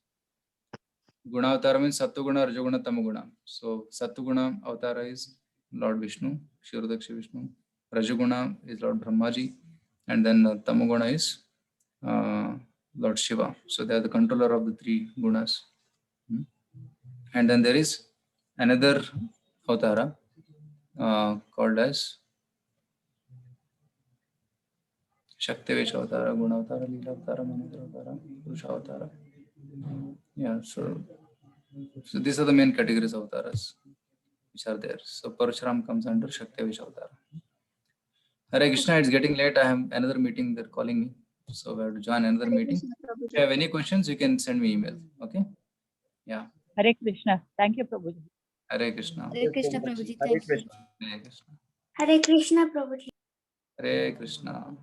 Guna avatara means Sattva-guna, Rajoguna, Tamaguna. So Sattva-guna avatara is Lord Vishnu, Kshirodaksha Vishnu. Rajoguna is Lord Brahmaji. And then Tamaguna is Lord Shiva. So they are the controller of the 3 gunas. And then there is another avatara called as Shaktivesh avatara, Guna avatara, Leela avatara, Manindra avatara, Purusha avatara. Yeah, so these are the main categories of avatars which are there. So Parashuram comes under Shaktivesh avatara. Hare Krishna, it's getting late. I have another meeting. They're calling me. So I have to join another
Hare
meeting.
Krishna, Prabhuji.
If you have any questions, you can send me email. Okay? Yeah.
Hare Krishna. Thank you, Prabhuji.
Hare Krishna.
Hare Krishna Prabhuji.
Hare
Thank you.
Krishna.
Hare Krishna.
Hare Krishna, Prabhuji.
Hare Krishna.